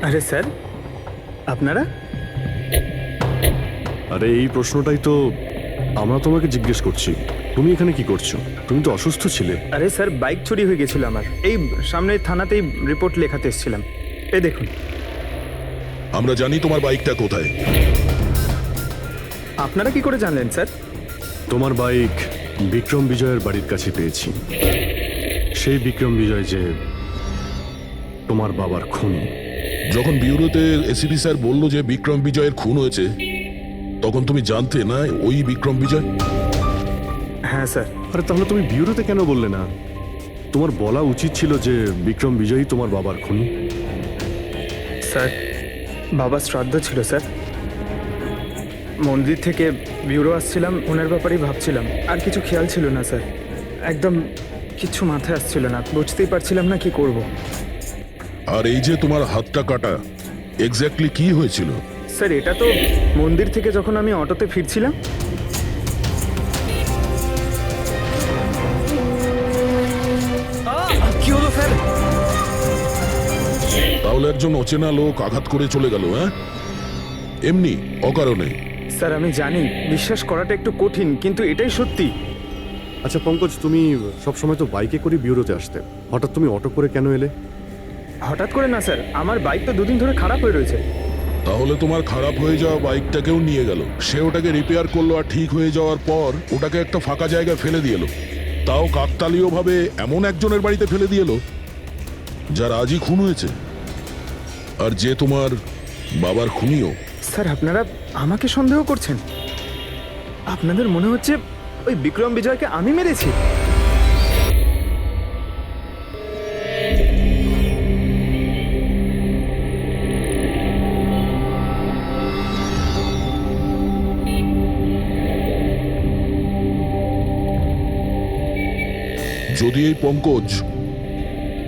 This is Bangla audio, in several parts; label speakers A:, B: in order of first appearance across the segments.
A: আরে স্যার, আপনারা?
B: আরে এই প্রশ্নটাই তো আমরা তোমাকে জিজ্ঞেস করছি। তুমি এখানে কি করছো? তুমি তো অসুস্থ ছিলে।
A: আরে স্যার, বাইক চুরি হয়ে গেছিল আমার। এই সামনে থানাতেই রিপোর্ট লেখাতে এসেছিলাম। এই দেখুন।
C: আমরা জানি তোমার বাইকটা কোথায়।
A: আপনারা কি করে জানলেন স্যার?
B: তোমার বাইক বিক্রম বিজয়ের বাড়ির কাছে পেয়েছি। সেই বিক্রম বিজয় যে তোমার বাবার খুনি।
C: যখন ব্যুরোতে এসিপি স্যার বলল যে বিক্রম বিজয়ের খুন হয়েছে, তখন তুমি জানতে না ওই বিক্রম বিজয়?
A: হ্যাঁ স্যার।
B: আরে তাহলে তুমি ব্যুরোতে কেন বললে না? তোমার বলা উচিত ছিল যে বিক্রম বিজয়ই তোমার বাবার খুনি।
A: স্যার, বাবার শ্রাদ্ধ ছিল স্যার। মন্দির থেকে ব্যুরো আসছিলাম, ওনার ব্যাপারেই ভাবছিলাম। আর কিছু খেয়াল ছিল না স্যার। একদম কিছু মাথায় আসছিল না, বুঝতেই পারছিলাম না কি করব।
C: আর এই যে তোমার হাতটা কাটা, এক্স্যাক্টলি কি হয়েছিল?
A: স্যার, এটা তো মন্দির থেকে যখন আমি অটোতে ফিরছিলাম। কি হলো স্যার?
C: তাহলে একজন অচেনা লোক আঘাত করে চলে গেল, হ্যাঁ? এমনি অকারণে?
A: স্যার, আমি জানি বিশ্বাস করাটা একটু কঠিন, কিন্তু এটাই সত্যি।
B: আচ্ছা পঙ্কজ, তুমি সবসময় তো বাইকে করে ব্যুরোতে আসতে, হঠাৎ তুমি অটো করে কেন এলে?
A: হঠাৎ করে না স্যার, আমার বাইক তো দুদিন ধরে খারাপ হয়ে রয়েছে।
C: তাহলে তোমার খারাপ হয়ে যাওয়া বাইকটাকেও নিয়ে গেল। সে ওটাকে রিপেয়ার করলো, আর ঠিক হয়ে যাওয়ার পর ওটাকে একটা ফাঁকা জায়গায় ফেলে দিয়ে এলো। তাও কাকতালীয় ভাবে এমন একজনের বাড়িতে ফেলে দিয়ে এলো যার আজই খুন হয়েছে, আর যে তোমার বাবার খুনিও।
A: স্যার, আপনারা আমাকে সন্দেহ করছেন? আপনাদের মনে হচ্ছে ওই বিক্রম বিজয়কে আমি মেরেছি?
C: যদি এই পঙ্কজ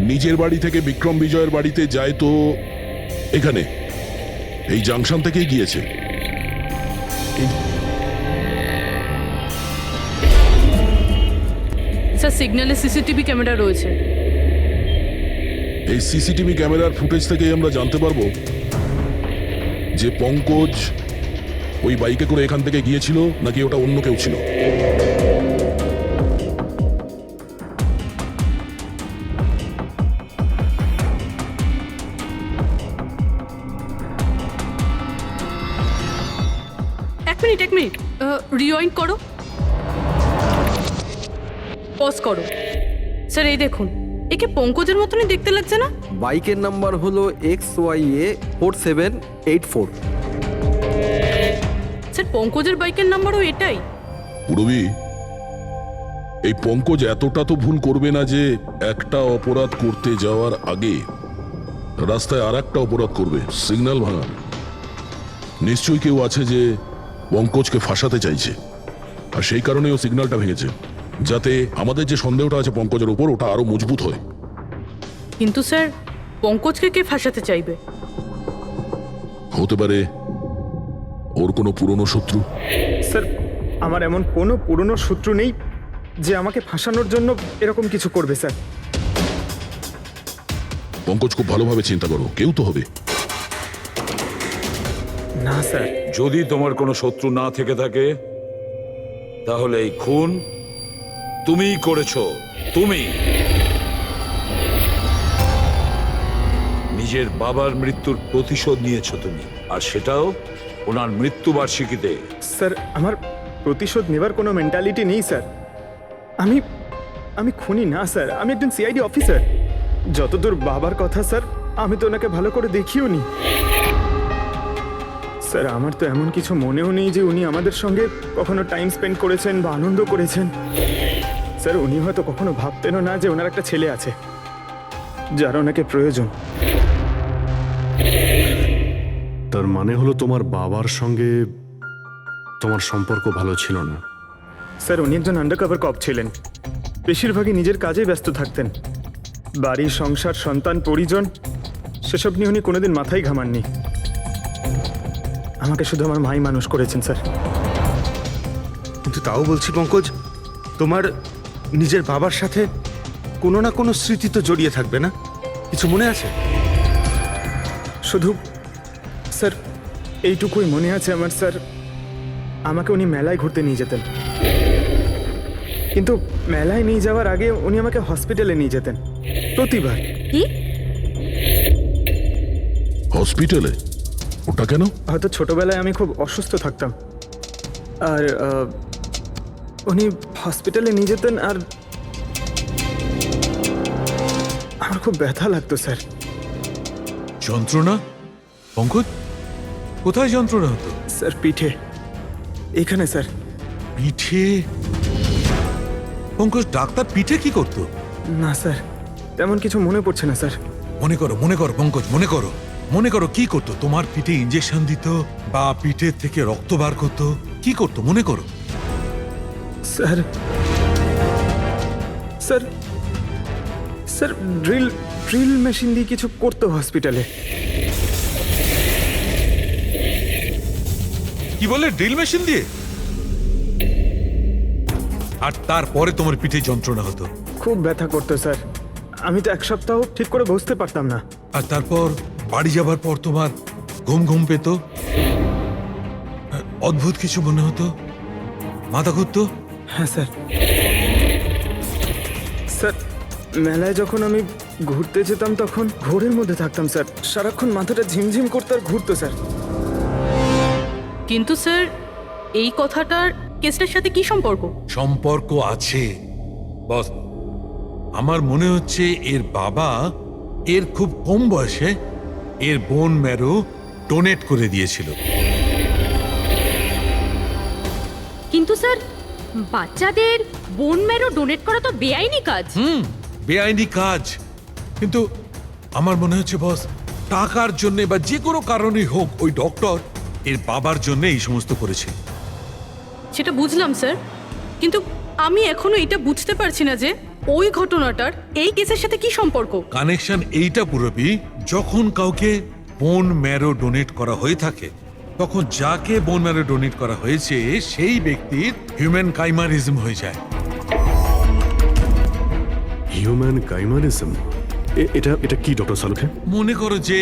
C: নিজের বাড়ি থেকে বিক্রম বিজয়ের বাড়িতে যায়, তো এখানে এই জাংশন থেকেই গিয়েছে।
D: স্যার, সিগন্যালে সিসিটিভি ক্যামেরা রয়েছে।
C: এই সিসিটিভি ক্যামেরার ফুটেজ থেকেই আমরা জানতে পারবো যে পঙ্কজ ওই বাইকে করে এখান থেকে গিয়েছিল নাকি ওটা অন্য কেউ ছিল।
D: এক মিনিট রিওয়াইন্ড করো, পজ করো। স্যার, এই দেখুন, একে পঙ্কজের মতনই দেখতে লাগছে না?
E: বাইকের নাম্বার হলো XYA4784।
D: স্যার, পঙ্কজের বাইকের নাম্বারও এটাই।
C: পুরবি, এই পঙ্কজ এতটা তো ভুল করবে না যে একটা অপরাধ করতে যাওয়ার আগে রাস্তায় আর একটা অপরাধ করবে, সিগন্যাল ভাঙা। নিশ্চয়ই কেউ আছে যে পঙ্কজকে ফাঁসাতে চাইছে, আর সেই কারণেই ও সিগন্যালটা ভেঙেছে, যাতে আমাদের যে সন্দেহটা আছে পঙ্কজের উপর, ওটা আরো মজবুত হয়।
D: কিন্তু স্যার, পঙ্কজকে কে ফাঁসাতে চাইবে?
C: হতে পারে ওর কোনো পুরনো শত্রু।
A: স্যার, আমার এমন কোনো পুরনো শত্রু নেই যে আমাকে ফাঁসানোর জন্য এরকম কিছু করবে স্যার।
C: পঙ্কজ, খুব ভালোভাবে চিন্তা করো, কেউ তো হবে।
A: না স্যার।
F: যদি তোমার কোনো শত্রু না থেকে থাকে, তাহলে এই খুন তুমিই করেছো। তুমি নিজের বাবার মৃত্যুর প্রতিশোধ নিয়েছো তুমি, আর সেটাও ওনার মৃত্যুবার্ষিকীতে।
A: স্যার, আমার প্রতিশোধ নেবার কোনো মেন্টালিটি নেই স্যার। আমি খুনি না স্যার, আমি একজন সিআইডি অফিসার। যতদূর বাবার কথা স্যার, আমি তো ওনাকে ভালো করে দেখিও নি স্যার। আমার তো এমন কিছু মনেও নেই যে উনি আমাদের সঙ্গে কখনো টাইম স্পেন্ড করেছেন বা আনন্দ করেছেন। স্যার, উনি হয়তো কখনো ভাবতেনও না যে ওনার একটা ছেলে আছে যার ওনাকে প্রয়োজন।
B: তার মানে হলো তোমার বাবার সঙ্গে তোমার সম্পর্ক ভালো ছিল না?
A: স্যার, উনি একজন আন্ডারকভার কপ ছিলেন। বেশিরভাগই নিজের কাজেই ব্যস্ত থাকতেন। বাড়ি, সংসার, সন্তান, পরিজন, সেসব নিয়ে উনি কোনোদিন মাথায় ঘামাননি। আমাকে শুধু আমার মাই মানুষ করেছেন স্যার।
G: কিন্তু তাও বলছি পঙ্কজ, তোমার নিজের বাবার সাথে কোনো না কোনো স্মৃতি তো জড়িয়ে থাকবে না? কিছু মনে আছে?
A: শুধু স্যার এইটুকুই মনে আছে আমার স্যার, আমাকে উনি মেলায় ঘুরতে নিয়ে যেতেন, কিন্তু মেলায় নিয়ে যাওয়ার আগে উনি আমাকে হসপিটালে নিয়ে যেতেন প্রতিবার।
D: কি?
C: হসপিটালে? ওটা কেন?
A: হয়তো ছোটবেলায় আমি খুব অসুস্থ থাকতাম, আর উনি হসপিটালে নিয়ে যেতেন, আর আমার খুব ব্যথা লাগতো স্যার।
E: যন্ত্রণা? পঙ্কজ, কোথায় যন্ত্রণা হতো?
A: স্যার পিঠে, এখানে স্যার।
E: পিঠে? পঙ্কজ, ডাক্তার পিঠে কি করতো?
A: না স্যার, তেমন কিছু মনে পড়ছে না স্যার।
E: মনে করো পঙ্কজ, মনে করো কি করতো? তোমার পিঠে ইঞ্জেকশন দিত, বা পিঠের থেকে রক্ত বার করতো? কি করতো মনে করো?
A: Sir sir sir drill drill machine দিয়ে কিছু করতো হসপিটালে।
E: কি বলে, ড্রিল মেশিন দিয়ে? আর তারপরে তোমার পিঠে যন্ত্রণা হতো?
A: খুব ব্যথা করতো স্যার, আমি তো এক সপ্তাহ ঠিক করে বসতে পারতাম না।
E: আর তারপর বাড়ি যাবার পর তোমার ঘুম ঘুম পেত, অদ্ভুত কিছু মনে হতো, মাথা ঘুরতো?
A: হ্যাঁ স্যার। স্যার মেলায় যখন আমি ঘুরতে যেতাম তখন ঘোরের মধ্যে থাকতাম স্যার, সারাক্ষণ মাথাটা ঝিমঝিম করতে আর ঘুরতো স্যার।
D: কিন্তু স্যার এই কথাটার কেসটার সাথে কি সম্পর্ক?
E: সম্পর্ক আছে বস। আমার মনে হচ্ছে এর বাবা এর খুব কম বয়সে এর বোন ম্যারো ডোনেট করে দিয়েছিল।
H: কিন্তু স্যার, বাচ্চাদের বোন ম্যারো ডোনেট করা তো বেআইনি কাজ।
E: বেআইনি কাজ, কিন্তু আমার মনে হচ্ছে বস টাকার জন্য বা যে কোনো কারণেই হোক ওই ডক্টর এর বাবার জন্য এই সমস্ত করেছে।
D: সেটা বুঝলাম স্যার, কিন্তু আমি এখনো এটা বুঝতে পারছি না যে ওই ঘটনাটার এই কেসের সাথে কি সম্পর্ক।
E: কানেকশন এইটা পুরোপি, যখন কাউকে বোন ম্যারো ডোনেট করা হয়ে থাকে তখন যাকে বোন ম্যারো ডোনেট করা হয়েছে সেই ব্যক্তির হিউম্যান কাইমারিজম হয়ে যায়।
B: হিউম্যান কাইমারিজম? এটা এটা কি ডক্টর সালুখে?
E: মনে করো যে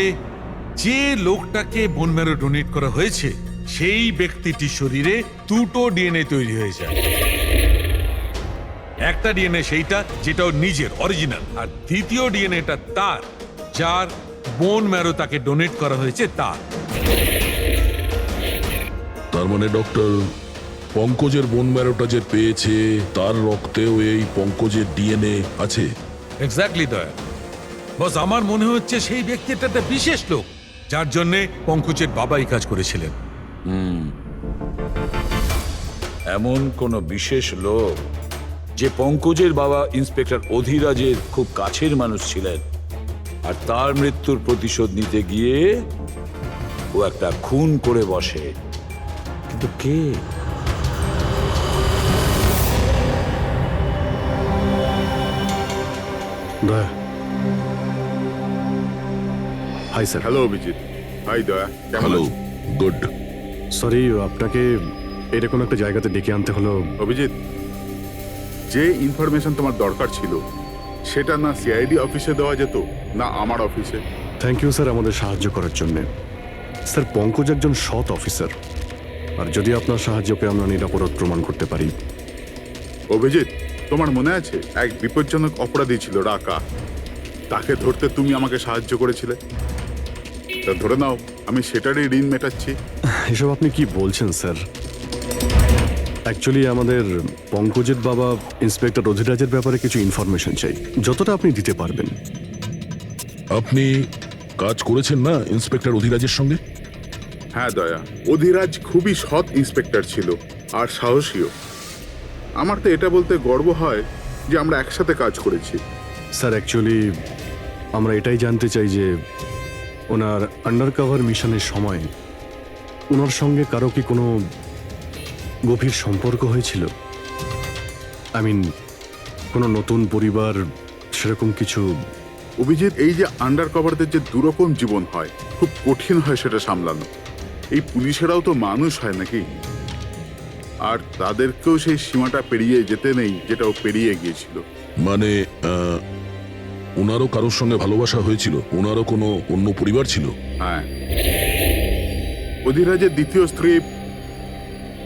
E: যে লোকটাকে বোন ম্যারো ডোনেট করা হয়েছে সেই ব্যক্তিটির শরীরে দুটো ডিএনএ তৈরি হয়ে যায়। একটা ডিএনএ সেইটা যেটা ওর নিজের অরিজিনাল, আর দ্বিতীয় ডিএনএটা তার যার বোন ম্যারো তাকে ডোনেট করা হয়েছে তার।
C: তার মানে ডক্টর, পঙ্কজের বোন ম্যারোটা যে পেয়েছে তার রক্তেও এই পঙ্কজের ডিএনএ আছে।
E: এক্স্যাক্টলি দয়া বস, আমার মনে হচ্ছে সেই ব্যক্তিটা একটা বিশেষ লোক যার জন্য পঙ্কজের বাবা এই কাজ করেছিলেন।
F: এমন কোন বিশেষ লোক যে পঙ্কজের বাবা ইন্সপেক্টর অধিরাজের খুব কাছের মানুষ ছিলেন, আর তার মৃত্যুর প্রতিশোধ নিতে গিয়ে ও একটা খুন করে বসে। কিন্তু কে?
B: Daya. Hi sir.
I: Hello Abhijit. Hi Daya, কেমন
C: হ্যালো,
I: আছো?
C: গুড।
B: সরি, আপনাকে এরকম একটা জায়গাতে ডেকে আনতে হলো।
I: অভিজিৎ, যে ইনফরমেশন তোমার দরকার ছিল সেটা না সিআইডি অফিসে দেওয়া যেত না আমার অফিসে।
B: থ্যাংক ইউ স্যার আমাদের সাহায্য করার জন্য। স্যার পঙ্কজ একজন সৎ অফিসার, আর যদি আপনার সাহায্যকে আমরা নিরাপরাধ প্রমাণ করতে পারি।
I: অভিজিৎ, তোমার মনে আছে এক বিপজ্জনক অপরাধী ছিল রাকা, তাকে ধরতে তুমি আমাকে সাহায্য করেছিলে। তা ধরে নাও আমি সেটারই ঋণ মেটাচ্ছি।
B: এসব আপনি কি বলছেন স্যার? অ্যাকচুয়ালি আমাদের পঙ্কজের বাবা ইন্সপেক্টর অধিরাজের ব্যাপারে কিছু ইনফরমেশন চাই, যতটা আপনি দিতে পারবেন।
C: আপনি কাজ করেছেন না ইন্সপেক্টর অধিরাজের সঙ্গে?
I: হ্যাঁ দয়া, অধিরাজ খুবই সৎ ইন্সপেক্টর ছিল আর সাহসীও। আমার তো এটা বলতে গর্ব হয় যে আমরা একসাথে কাজ করেছি।
B: স্যার অ্যাকচুয়ালি আমরা এটাই জানতে চাই যে ওনার আন্ডার কভার মিশনের সময় ওনার সঙ্গে কারো কি কোনো গভীর সম্পর্ক হয়েছিল? আই মিন কোনো নতুন পরিবার, সেরকম কিছু?
I: অভিজিৎ, এই যে আন্ডার কভারদের যে দুরকম জীবন হয়, খুব কঠিন হয় সেটা সামলানো। এই পুলিশেরাও তো মানুষ হয় নাকি, আর তাদেরকেও সেই সীমাটা পেরিয়ে যেতে নেই যেটা ও পেরিয়ে গিয়েছিল।
C: মানে ওনারও কারোর সঙ্গে ভালোবাসা হয়েছিল? ওনারও কোনো অন্য পরিবার ছিল?
I: হ্যাঁ, অধিরাজের দ্বিতীয় স্ত্রী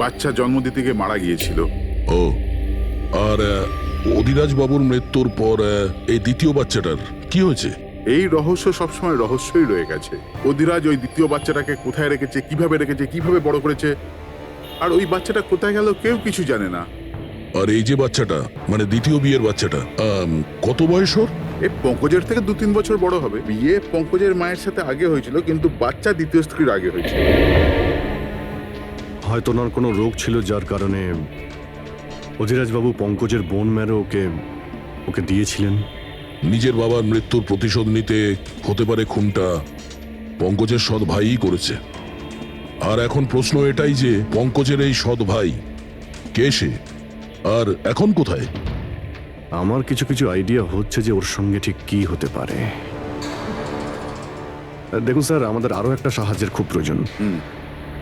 I: বাচ্চা জন্ম দিতে গিয়ে মারা গিয়েছিল।
C: ও, আর অধিরাজ বাবুর মৃত্যুর পর এই দ্বিতীয় বাচ্চাটার কি হয়েছে?
I: এই রহস্য সবসময় রহস্যই রয়ে গেছে। অধিরাজ ওই দ্বিতীয় বাচ্চাটাকে কোথায় রেখেছে, কিভাবে বড় করেছে, আর ওই বাচ্চাটা কোথায় গেল কেউ কিছু জানে না।
C: আর এই যে বাচ্চাটা, মানে দ্বিতীয় বিয়ের বাচ্চাটা, কত বয়স ওর?
I: এ পঙ্কজের থেকে 2-3 বছর বড় হবে। বিয়ে পঙ্কজের মায়ের সাথে আগে হয়েছিল, কিন্তু বাচ্চা দ্বিতীয় স্ত্রীর আগে হয়েছিল।
B: হয়তো ওনার কোনো রোগ ছিল যার কারণে অধিরাজবাবু পঙ্কজের বোন ম্যারো ওকে দিয়েছিলেন।
C: নিজের বাবার মৃত্যুর প্রতিশোধ নিতে হতে পারে খুনটা পঙ্কজের সৎ ভাইই করেছে। আর এখন প্রশ্ন এটাই যে পঙ্কজের এই সৎ ভাই কে সে, আর এখন কোথায়?
B: আমার কিছু কিছু আইডিয়া হচ্ছে যে ওর সঙ্গে ঠিক কি হতে পারে। দেখুন স্যার, আমাদের আরো একটা সাহায্যের খুব প্রয়োজন।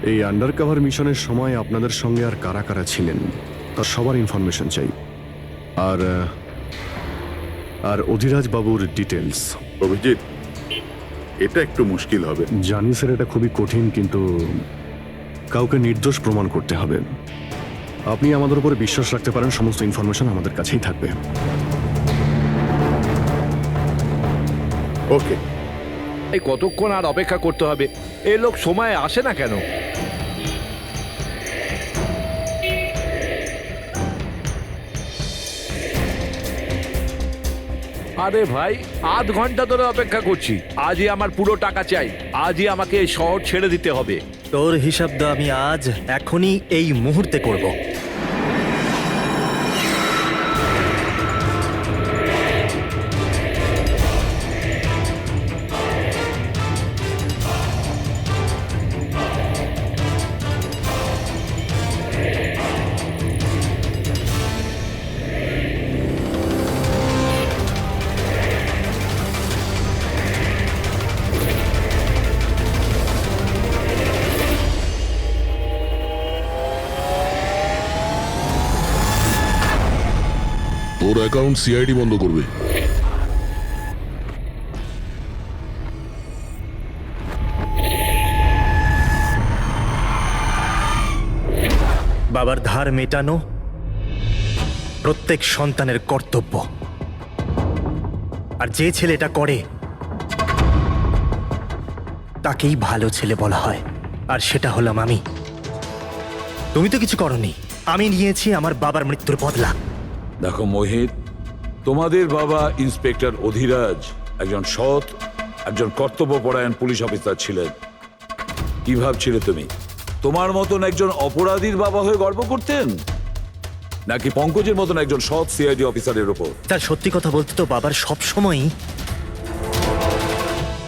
B: এই আন্ডার কভার মিশনের সময় আপনাদের সঙ্গে আর কারা কারা ছিলেন তার সবার ইনফরমেশন চাই, আর অধিরাজ বাবুর ডিটেলস।
I: অভিজিৎ, এটা একটু মুশকিল হবে।
B: জানি স্যার, এটা খুবই কঠিন, কিন্তু কাউকে নির্দোষ প্রমাণ করতে হবে। আপনি আমাদের উপরে বিশ্বাস রাখতে পারেন, সমস্ত ইনফরমেশন আমাদের কাছেই থাকবে।
I: ওকে।
J: এই কতক্ষণ আর অপেক্ষা করতে হবে? এই লোক সময় আসে না কেন? আরে ভাই, আধ ঘন্টা ধরে অপেক্ষা করছি। আজই আমার পুরো টাকা চাই। আজই আমাকে এই শহর ছেড়ে দিতে হবে।
K: তোর হিসাব তো আমি আজ এখনই এই মুহূর্তে করব।
C: তোর অ্যাকাউন্ট সিআইডি বন্ধ করবে।
K: বাবার ধার মেটানো প্রত্যেক সন্তানের কর্তব্য, আর যে ছেলে এটা করে তাকেই ভালো ছেলে বলা হয়, আর সেটা হলাম আমি। তুমি তো কিছু করনি, আমি নিয়েছি আমার বাবার মৃত্যুর বদলা।
F: দেখো মোহিত, তোমাদের বাবা ইন্সপেক্টর অধিরাজ একজন সৎ, একজন কর্তব্যপরায়ণ পুলিশ অফিসার ছিলেন। কি ভাবছিলে তুমি? তোমার মতন একজন অপরাধীর বাবা হয়ে গর্ব করতেন, নাকি পঙ্কজের মতন একজন সৎ সিআইডি অফিসারের উপর?
K: তার সত্যি কথা বলতে তো বাবার সব সময়ই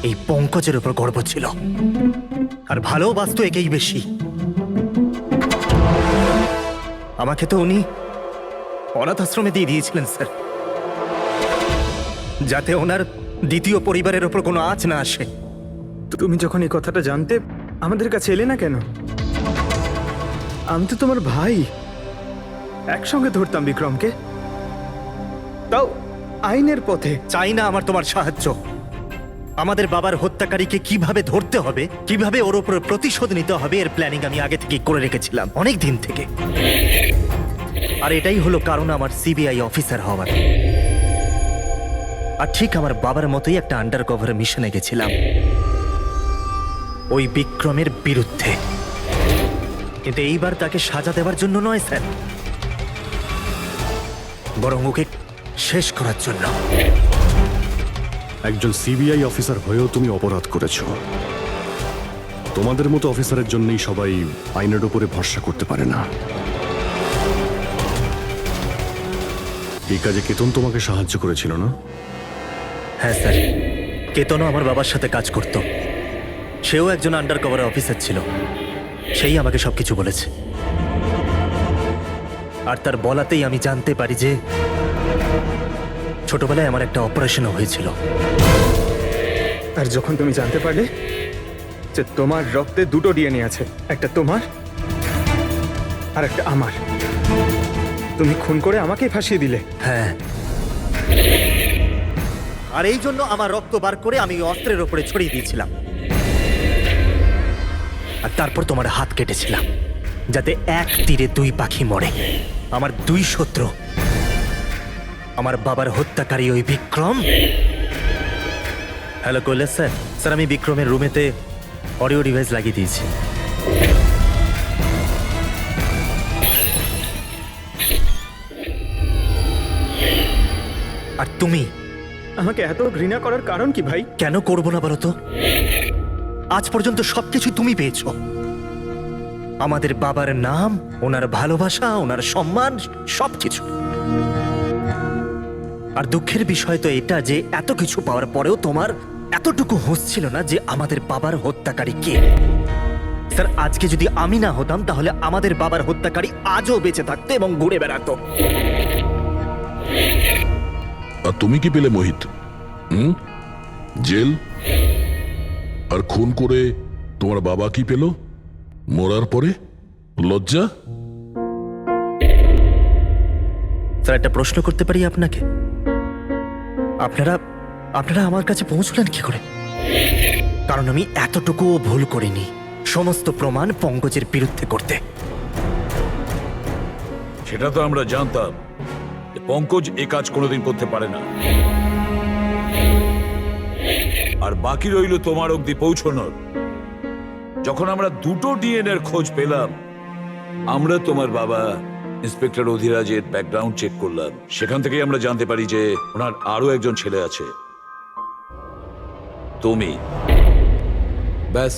K: এই পঙ্কজের উপর গর্ব ছিল, আর ভালোবাসতো একেই বেশি। আমাকে তো উনি অনাথ আশ্রমে দিয়ে দিয়েছিলেন স্যার, যাতে ওনার দ্বিতীয় পরিবারের ওপর কোনো আঁচ না আসে।
A: তুমি যখন এই কথাটা জানতে আমাদের কাছে এলে না কেন? আমি তো তোমার ভাই, একসঙ্গে ধরতাম বিক্রমকে, তাও আইনের পথে।
K: চাই না আমার তোমার সাহায্য। আমাদের বাবার হত্যাকারীকে কিভাবে ধরতে হবে, কিভাবে ওর উপর প্রতিশোধ নিতে হবে, এর প্ল্যানিং আমি আগে থেকে করে রেখেছিলাম, অনেক দিন থেকে। আর এটাই হলো কারণ আমার সিবিআই অফিসার হওয়ার। আর ঠিক আমার বাবার মতোই একটা আন্ডার কভার মিশনে গেছিলাম ওই বিক্রমের বিরুদ্ধে, কিন্তু এইবার তাকে সাজা দেওয়ার জন্য নয় স্যার, বরং ওকে শেষ করার জন্য।
B: একজন সিবিআই অফিসার হয়েও তুমি অপরাধ করেছো। তোমাদের মতো অফিসারের জন্যই সবাই আইনের উপরে ভরসা করতে পারে না। এই কাজে কেতন তোমাকে সাহায্য করেছিল না?
K: হ্যাঁ স্যার, কেতনও আমার বাবার সাথে কাজ করত। সেও একজন আন্ডার কভার অফিসার ছিল, সেই আমাকে সবকিছু বলেছে। আর তার বলাতেই আমি জানতে পারি যে ছোটবেলায় আমার একটা অপারেশনও হয়েছিল।
A: আর যখন তুমি জানতে পারলে যে তোমার রক্তে দুটো ডিএনএ আছে, একটা তোমার আর একটা আমার, তুমি খুন করে আমাকেই ফাঁসিয়ে দিলে।
K: হ্যাঁ, আর এই জন্য আমার রক্ত বার করে আমি ওই অস্ত্রের ওপরে ছড়িয়ে দিয়েছিলাম। আর তারপর তোমার হাত কেটেছিলাম, যাতে এক তীরে দুই পাখি মরে। আমার দুই শত্রু, আমার বাবার হত্যাকারী ওই Vikram. Hello Kailash sir. Sir, আমি বিক্রমের রুমেতে অডিও ডিভাইস লাগিয়ে দিয়েছি। আর তুমি
A: আমাকে এত ঘৃণা করার কারণ কি ভাই?
K: কেন করবো না বলো তো? আজ পর্যন্ত সবকিছু তুমি পেয়েছো। আমাদের বাবার নাম, ওনার ভালোবাসা, ওনার সম্মান, সবকিছু। আর দুঃখের বিষয় তো এটা যে এত কিছু পাওয়ার পরেও তোমার এতটুকু হুঁশ ছিল না যে আমাদের বাবার হত্যাকারী কে। স্যার, আজকে যদি আমি না হতাম তাহলে আমাদের বাবার হত্যাকারী আজও বেঁচে থাকতো এবং ঘুরে বেড়াতো।
C: আর তুমি কি পেলে মোহিত? জেল? আর খুন করে তোমার বাবা কি পেল মরার পরে? লজ্জা?
K: স্যার, একটা প্রশ্ন করতে পারি আপনাকে? আপনারা আমার কাছে পৌঁছলেন কি করে? কারণ আমি এতটুকুও ভুল করিনি সমস্ত প্রমাণ পঙ্কজের বিরুদ্ধে করতে।
F: সেটা তো আমরা জানতাম যে পঙ্কজ এ কাজ কোনোদিন করতে পারে না। আর বাকি রইল তোমার অবধি পৌঁছানোর। যখন আমরা দুটো ডিএনএর খোঁজ পেলাম, আমরা তোমার বাবা ইন্সপেক্টর অধিরাজের ব্যাকগ্রাউন্ড চেক করলাম। সেখান থেকেই আমরা জানতে পারি যে ওনার আরো একজন ছেলে আছে, তুমি। ব্যাস,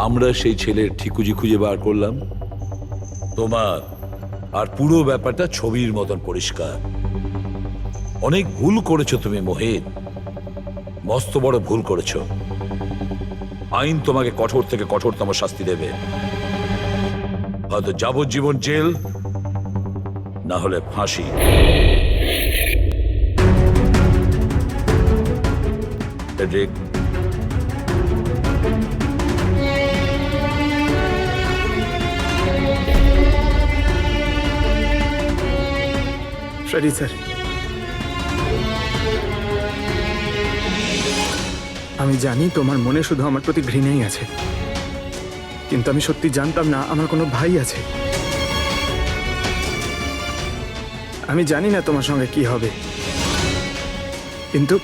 F: আমরা সেই ছেলের ঠিকুজি খুঁজে বার করলাম তোমার। আর পুরো ব্যাপারটা ছবির মতন পরিষ্কার। অনেক ভুল করেছো তুমি মোহিত, মস্ত বড় ভুল করেছো। আইন তোমাকে কঠোর থেকে কঠোরতম শাস্তি দেবে, হয়তো যাবজ্জীবন জেল, না হলে ফাঁসি। ফ্রেডরিক,
A: সরি স্যার, আমি জানি তোমার মনে শুধু আমার প্রতি ঘৃণাই আছে, কিন্তু আমি সত্যি জানতাম না আমার কোনো ভাই আছে। আমি জানি না তোমার সঙ্গে কি হবে, কিন্তু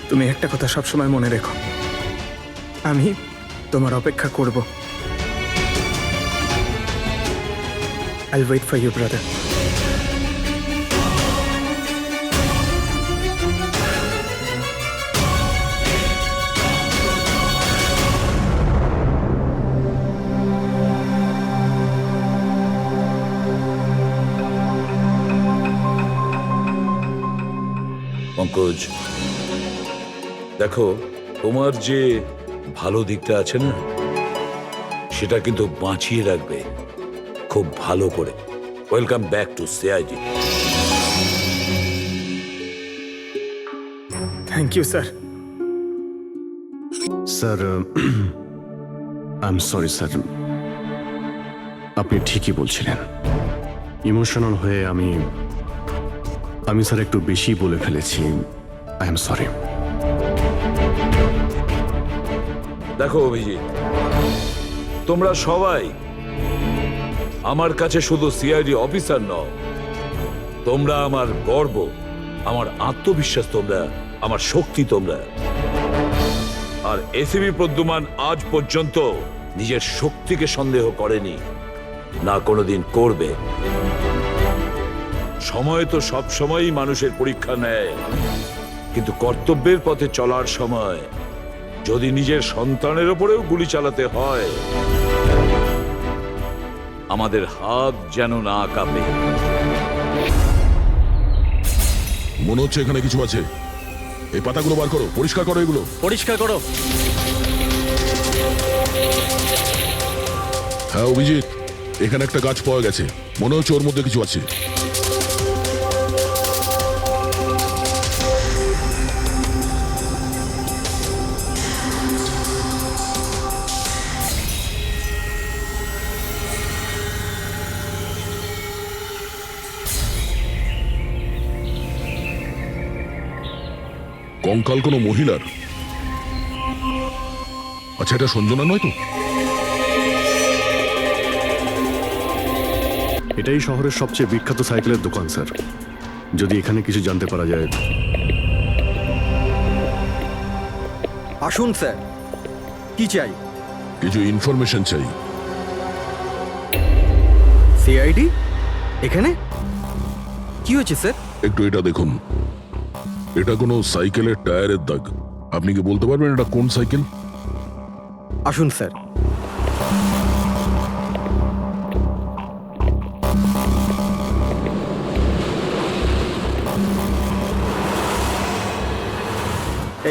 A: তুমি একটা কথা সবসময় মনে রেখো, আমি তোমার অপেক্ষা করব। I'll wait for you, brother.
F: Pankaj, দেখো, তোমার যে ভালো দিকটা আছে না, সেটা কিন্তু বাঁচিয়ে রাখবে খুব ভালো করে। Welcome back to CID.
A: Thank you sir.
B: Sir, I am sorry sir, আপনি ঠিকই বলছিলেন। ইমোশনাল হয়ে আমি স্যার একটু বেশি বলে ফেলেছি। I am sorry.
F: দেখো অভিজিৎ, তোমরা সবাই আমার কাছে শুধু সিআইডি অফিসার নও, তোমরা আমার গর্ব, আমার আত্মবিশ্বাস, তোমরা আমার শক্তি। তোমরা আর এসিবি প্রদ্যুমান আজ পর্যন্ত নিজের শক্তিকে সন্দেহ করেনি, না কোনোদিন করবে। সময় তো সব সময়ই মানুষের পরীক্ষা নেয়, কিন্তু কর্তব্যের পথে চলার সময় যদি নিজের সন্তানের উপরেও গুলি চালাতে হয়, আমাদের হাত যেন না কাঁপে।
C: মনে হচ্ছে এখানে কিছু আছে। এই পাতাগুলো বার করো, পরিষ্কার করো এগুলো।
K: পরিষ্কার করো।
C: হ্যাঁ অভিজিৎ, এখানে একটা গাছ পাওয়া গেছে, মনে হচ্ছে ওর মধ্যে কিছু আছে। কঙ্কাল কোনো মহিলার। আচ্ছা, এটা সঞ্জনা নয় তো?
B: এটাই শহরের সবচেয়ে বিখ্যাত সাইকেলের দোকান স্যার। যদি এখানে কিছু জানতে পারা যায়।
L: আসুন স্যার, কি চাই?
C: কিছু ইনফরমেশন চাই।
L: সিআইডি এখানে কি হয়েছে স্যার?
C: একটু এটা দেখুন, এটা কোনো সাইকেলের টায়ারের দাগ। আপনি কি বলতে পারবেন এটা কোন সাইকেল?
L: আসুন স্যার।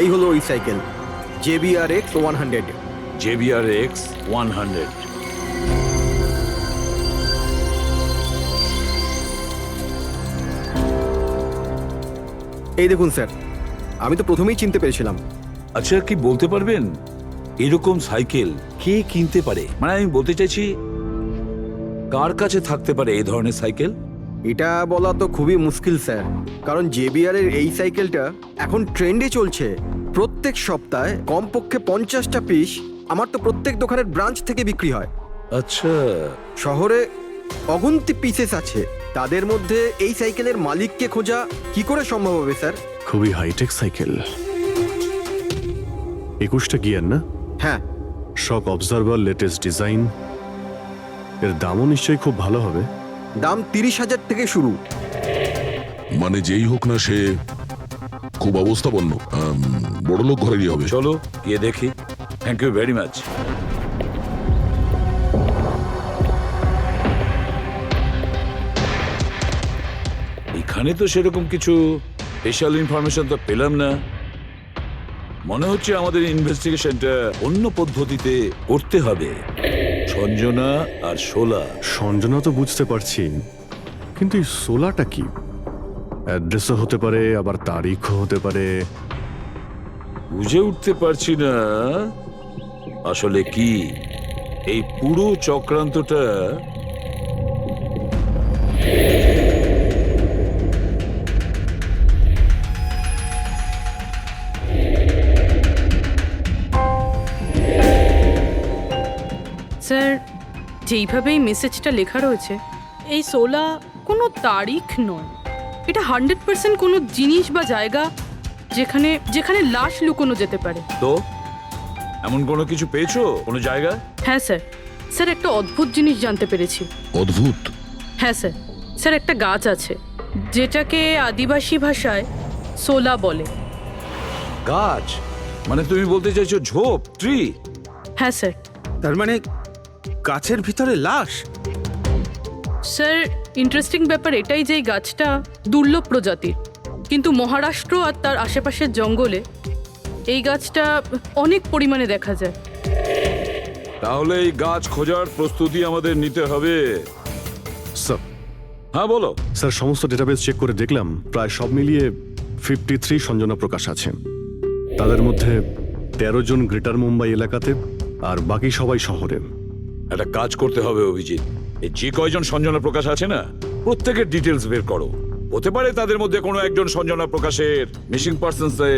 L: এই হলো ওই সাইকেল, JBRX 100।
F: JBRX 100।
L: এই দেখুন স্যার, আমি তো প্রথমেই চিনতে পেরেছিলাম।
F: আচ্ছা, কি বলতে পারবেন এরকম সাইকেল কে কিনতে পারে? মানে আমি বলতে চাইছি, কার কাছে থাকতে পারে এই ধরনের সাইকেল?
L: এটা বলা তো খুবই মুশকিল স্যার, কারণ JBR এর এই সাইকেলটা এখন ট্রেন্ডে চলছে। প্রত্যেক সপ্তাহে কমপক্ষে 50টা পিস আমার তো প্রত্যেক দোকানের ব্রাঞ্চ থেকে বিক্রি হয়।
F: আচ্ছা,
L: শহরে অগুন্তি পিসেস আছে, তাদের মধ্যে এই সাইকেলের মালিককে খোঁজা কি করে সম্ভব হবে স্যার?
B: খুবই হাইটেক সাইকেল। 21টা গিয়ার না?
L: হ্যাঁ।
B: শক অবজারভার, লেটেস্ট ডিজাইন। এর দামও নিশ্চয়ই খুব ভালো হবে।
L: দাম 30,000 থেকে শুরু।
C: মানে যেই হোক না, সে খুব অবস্থাপন্ন, বড়লোক ঘরেরই হবে।
F: চলো গিয়ে দেখি। Thank you very much. এখানে তো সেরকম কিছু স্পেশাল ইনফরমেশন তো পেলাম না। মনে হচ্ছে আমাদের ইনভেস্টিগেশনটা অন্য পদ্ধতিতে করতে হবে। সঞ্জনা আর শোলা।
B: সঞ্জনা তো বুঝতে পারছি, কিন্তু এই সোলাটা কি? অ্যাড্রেসও হতে পারে, আবার তারিখও হতে পারে।
F: বুঝে উঠতে পারছি না আসলে কি এই পুরো চক্রান্তটা।
D: স্যার, যেইভাবে এই মেসেজটা লেখা রয়েছে, এই সোলা কোনো তারিখ নয়। এটা 100% কোনো জিনিস বা জায়গা যেখানে যেখানে লাশ লুকোনো যেতে পারে।
F: তো এমন কোনো কিছু পেয়েছো, কোনো জায়গা?
D: হ্যাঁ স্যার। স্যার, একটা অদ্ভুত জিনিস জানতে পেরেছি।
C: অদ্ভুত?
D: হ্যাঁ স্যার। স্যার, একটা গাছ আছে যেটাকে আদিবাসী ভাষায় সোলা বলে।
F: গাছ? মানে তুমি বলতে চাইছো ঝোপ, ট্রি?
D: হ্যাঁ স্যার।
G: তার মানে গাছের ভিতরে লাশ?
D: স্যার, ইন্টারেস্টিং ব্যাপার এটাই যে এই গাছটা দুর্লভ প্রজাতির, কিন্তু মহারাষ্ট্র আর তার আশেপাশের জঙ্গলে এই গাছটা অনেক পরিমাণে দেখা যায়।
F: তাহলে এই গাছ খোঁজার প্রস্তুতি আমাদের নিতে হবে।
B: স্যার।
F: হ্যাঁ বলো।
B: স্যার, সমস্ত ডেটাবেস চেক করে দেখলাম, প্রায় সব মিলিয়ে 53 সঞ্জনা প্রকাশ আছে। তাদের মধ্যে 13 জন গ্রেটার মুম্বাই এলাকাতে, আর বাকি সবাই শহরে।
F: একটা কাজ করতে হবে অভিজিৎ, এই যে কয়জন সঞ্জনা প্রকাশ আছে না, প্রত্যেকের ডিটেলস বের করো। হতে পারে তাদের মধ্যে কোনো একজন সঞ্জনা প্রকাশের মিসিং পার্সনসে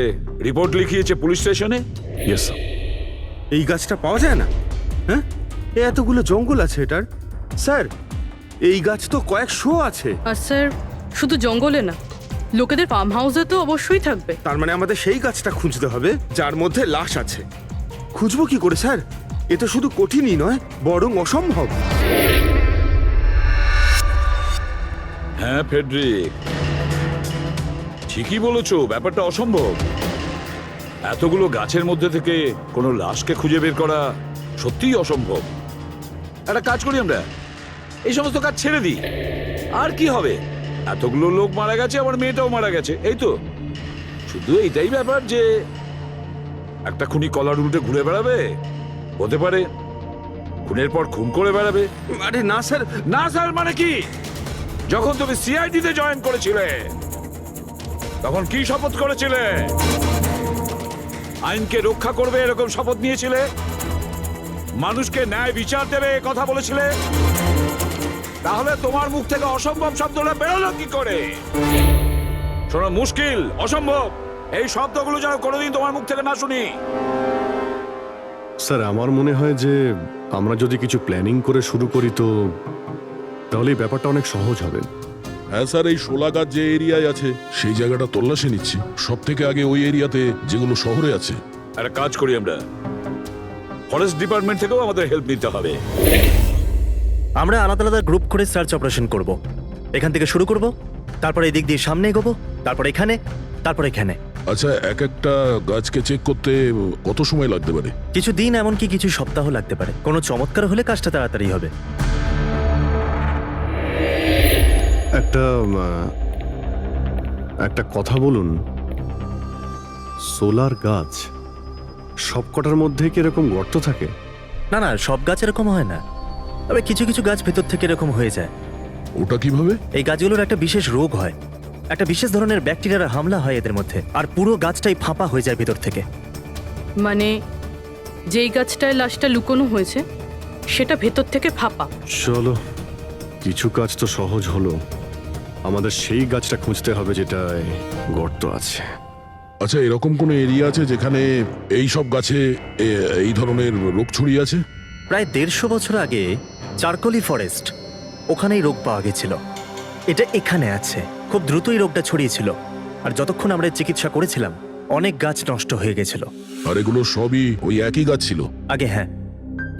F: রিপোর্ট লিখিয়েছে পুলিশ স্টেশনে।
B: Yes sir.
G: এই গাছটা পাওয়া যায় না? হ্যাঁ, এতগুলো জঙ্গল আছে এটার। স্যার, এই গাছ তো কয়েকশো আছে।
D: আর স্যার, শুধু জঙ্গলে না, লোকেদের ফার্ম হাউসে তো অবশ্যই থাকবে।
G: তার মানে আমাদের সেই গাছটা খুঁজতে হবে যার মধ্যে লাশ আছে। খুঁজবো কি করে স্যার? এ তো শুধু কঠিনই নয়, বরং অসম্ভব।
F: হ্যাঁ ফেডরিক, ঠিকই বলেছো, ব্যাপারটা অসম্ভব। এতগুলো গাছের মধ্যে থেকে কোনো লাশকে খুঁজে বের করা সত্যিই অসম্ভব। একটা কাজ করি, আমরা এই সমস্ত কাজ ছেড়ে দিই। আর কি হবে, এতগুলো লোক মারা গেছে, আমার মেয়েটাও মারা গেছে, এই তো। শুধু এইটাই ব্যাপার যে একটা খুনি কলার উল্টে ঘুরে বেড়াবে, হতে পারে খুনের পর খুন করে বেড়াবে।
G: আরে না স্যার।
F: না স্যার মানে কি? যখন তুমি সিআইডিতে জয়েন করেছিলে তখন কি শপথ করেছিলে? আইনকে রক্ষা করবে এরকম শপথ নিয়েছিলে? মানুষকে ন্যায় বিচার দেবে কথা বলেছিলে? তাহলে তোমার মুখ থেকে অসম্ভব শব্দটা বেরোলো কি করে? শোনা মুশকিল, অসম্ভব। এই শব্দগুলো যেন কোনোদিন তোমার মুখ থেকে না শুনি।
B: স্যার আমার মনে হয় যে আমরা যদি কিছু প্ল্যানিং করে শুরু করি তো তাহলে এই ব্যাপারটা অনেক সহজ হবে।
C: হ্যাঁ স্যার, এই শোলা গাছ যে এরিয়ায় আছে সেই জায়গাটা তল্লাশি নিচ্ছি। সব থেকে আগে ওই এরিয়াতে যেগুলো শহরে আছে।
F: একটা কাজ করি আমরা, ফরেস্ট ডিপার্টমেন্ট থেকেও আমাদের হেল্প নিতে হবে।
K: আমরা আলাদা আলাদা গ্রুপ করে সার্চ অপারেশন করব। এখান থেকে শুরু করব, তারপর এই দিক দিয়ে সামনে এগোবো, তারপর এখানে, তারপর এখানে।
C: আচ্ছা, এক একটা গাছকে চেক করতে কত সময় লাগতে পারে?
K: কিছু দিন, এমনকি কিছু সপ্তাহ লাগতে পারে। কোনো চমৎকার হলে কাজটা তাড়াতাড়ি হবে।
B: একটা কথা বলুন, সোলার গাছ সবকটার মধ্যে কি এরকম গর্ত থাকে?
K: না না, সব গাছ এরকম হয় না, তবে কিছু কিছু গাছ ভেতর থেকে এরকম হয়ে যায়।
C: ওটা কিভাবে?
K: এই গাছগুলোর একটা বিশেষ রোগ হয়, একটা বিশেষ ধরনের ব্যাকটেরিয়ার হামলা হয় এদের মধ্যে, আর পুরো গাছটাই ফাঁপা হয়ে যায় ভেতর থেকে।
D: মানে যেই গাছটায় লাশটা লুকোনো হয়েছে সেটা ভেতর থেকে ফাঁপা।
B: চলো, কিছু কাজ তো সহজ হলো, আমাদের সেই গাছটা খুঁজতে হবে যেটায় গর্ত আছে।
C: আচ্ছা, এরকম কোনো এরিয়া আছে যেখানে এই সব গাছে এই ধরনের রোগ ছড়িয়ে আছে?
K: প্রায় 150 বছর আগে চারকোলি ফরেস্ট, ওখানেই রোগ পাওয়া গেছিল। এটা এখানে আছে। খুব দ্রুতই রোগটা ছড়িয়েছিল, আর যতক্ষণ আমরা চিকিৎসা করেছিলাম অনেক গাছ নষ্ট হয়ে গেছিল।
C: আর এগুলো সবই ওই একই গাছ ছিল
K: আগে? হ্যাঁ।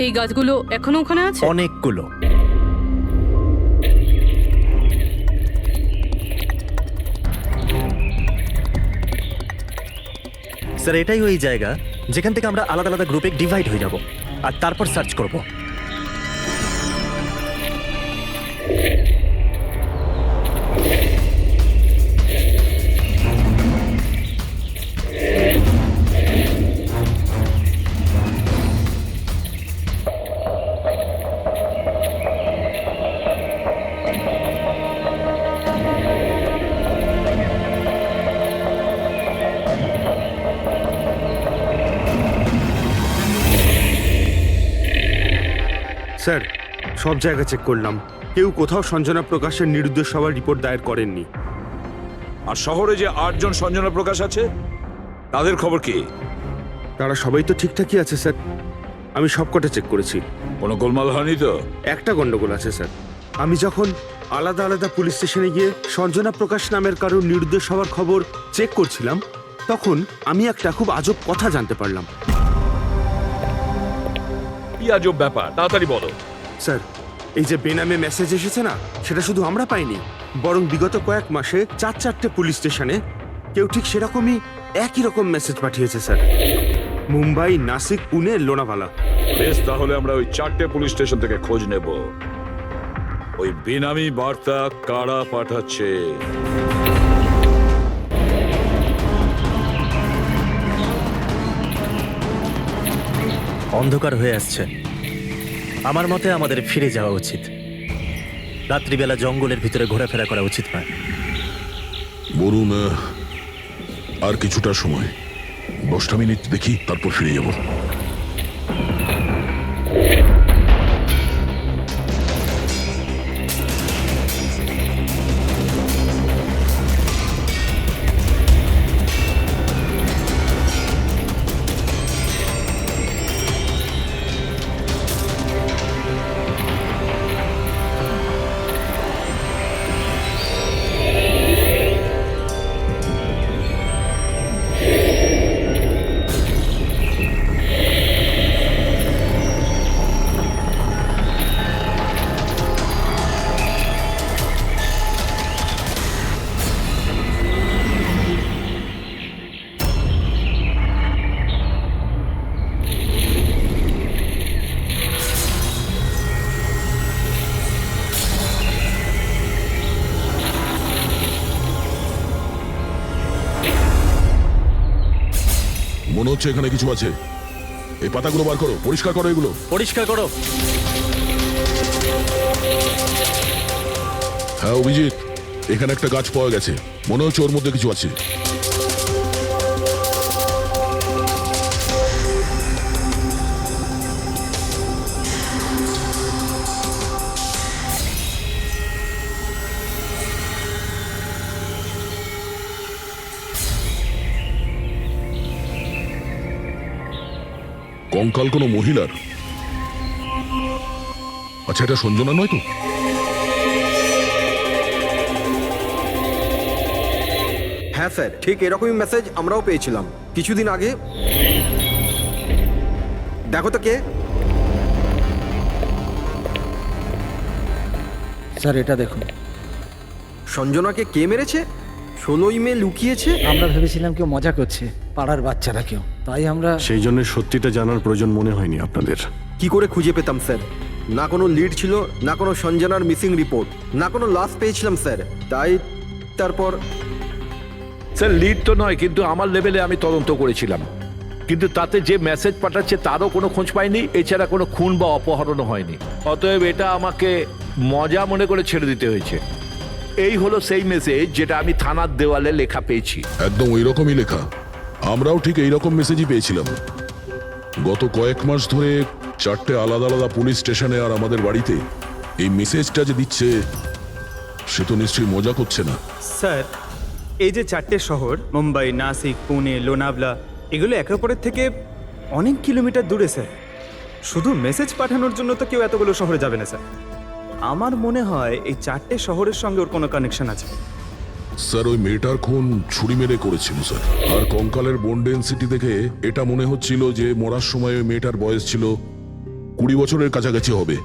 D: এই গাছগুলো এখনো ওখানে আছে?
K: অনেকগুলো। স্যার, এটাই ওই জায়গা যেখান থেকে আমরা আলাদা আলাদা গ্রুপে ডিভাইড হয়ে যাব আর তারপর সার্চ করব।
G: স্যার, সব জায়গা চেক করলাম, কেউ কোথাও সঞ্জনা প্রকাশের নিরুদ্দেশ হওয়ার রিপোর্ট দায়ের করেননি।
F: আর শহরে যে 8 জন সঞ্জনা প্রকাশ আছে তাদের খবর কি?
G: তারা সবাই তো ঠিকঠাকই আছে স্যার, আমি সবকটা চেক করেছি।
F: কোনো গোলমাল হয়নি তো?
G: একটা গন্ডগোল আছে স্যার। আমি যখন আলাদা আলাদা পুলিশ স্টেশনে গিয়ে সঞ্জনা প্রকাশ নামের কারোর নিরুদ্দেশ হওয়ার খবর চেক করছিলাম, তখন আমি একটা খুব আজব কথা জানতে পারলাম।
J: কি আজব ব্যাপার, তাড়াতাড়ি বলো।
G: স্যার, এই যে বেনামে মেসেজ এসেছে না, সেটা শুধু আমরা পাইনি, বরং বিগত কয়েক মাসে 4-4টে পুলিশ স্টেশনে কেউ ঠিক সেরকমই একই রকম মেসেজ পাঠিয়েছে স্যার। মুম্বাই, নাসিক, পুনে, লোনাভালা।
F: বেশ, তাহলে আমরা ওই 4টে পুলিশ স্টেশন থেকে খোঁজ নেব ওই বেনামি বার্তা কারা পাঠাচ্ছে।
K: অন্ধকার হয়ে আসছে, আমার মতে আমাদের ফিরে যাওয়া উচিত। রাত্রিবেলা জঙ্গলের ভিতরে ঘোরাফেরা করা উচিত নয়।
C: বলুন, আর কিছুটা সময়, 10টা মিনিট দেখি, তারপর ফিরে যাব। মনে হচ্ছে এখানে কিছু আছে। এই পাতাগুলো বার করো, পরিষ্কার করো, এগুলো
K: পরিষ্কার করো।
C: হ্যাঁ অভিজিৎ, এখানে একটা গাছ পাওয়া গেছে, মনে হচ্ছে ওর মধ্যে কিছু আছে। কঙ্কাল কোনো মহিলার? আচ্ছা, এটা সঞ্জনা নয় তো?
L: হ্যাঁ স্যার, ঠিক এরকমই মেসেজ আমরাও পেয়েছিলাম কিছুদিন আগে। দেখো তো কে।
M: স্যার এটা দেখুন।
L: সঞ্জনাকে কে মেরেছে? 16ই মে লুকিয়েছে।
M: আমরা ভেবেছিলাম কেউ মজা করছে, পাড়ার বাচ্চারা কেউ, তাই আমরা
B: সেই জন্য সত্যিটা জানার প্রয়োজন মনে হয়নি আপনাদের।
L: কি করে খুঁজে পেতাম স্যার? না কোনো লিড ছিল, না কোনো সঞ্জনার মিসিং রিপোর্ট, না কোনো লাশ পেয়েছিলাম স্যার। তাই তারপর
J: স্যার লিড তো নয়, কিন্তু আমার লেভেলে আমি তদন্ত করেছিলাম, কিন্তু তাতে যে মেসেজ পাঠাচ্ছে তারও কোনো খোঁজ পাইনি, এছাড়া কোনো খুন বা অপহরণও হয়নি। অতএব এটা আমাকে মজা মনে করে ছেড়ে দিতে হয়েছে। এই হলো সেই মেসেজ যেটা আমি থানার দেওয়ালে লেখা পেয়েছি।
C: একদম ওই রকমই লেখা। আমরাও ঠিক এই রকম মেসেজই পেয়েছিলাম। গত কয়েক মাস ধরে 4টে আলাদা আলাদা পুলিশ স্টেশনে আর আমাদের বাড়িতে এই মেসেজটা যে দিচ্ছে, সে তো নিশ্চয়ই মজা করছে না।
A: স্যার, এই যে 4টে শহর, মুম্বাই, নাসিক, পুনে, লোনাভলা, এগুলো একে অপরের থেকে অনেক কিলোমিটার দূরে স্যার। শুধু মেসেজ পাঠানোর জন্য তো কেউ এতগুলো শহরে যাবে না স্যার। আমার মনে হয় এই 4টে শহরের সঙ্গে ওর কোনো কানেকশন আছে।
C: স্যার, ওই মেয়েটার খুন ছুরি মেরে করেছিল স্যার। আর কঙ্কালের বোন ডেন্সিটি দেখে এটা মনে হচ্ছিল যে মরার সময় ওই মেয়েটার বয়স ছিল 20 বছরের কাছাকাছি হবে।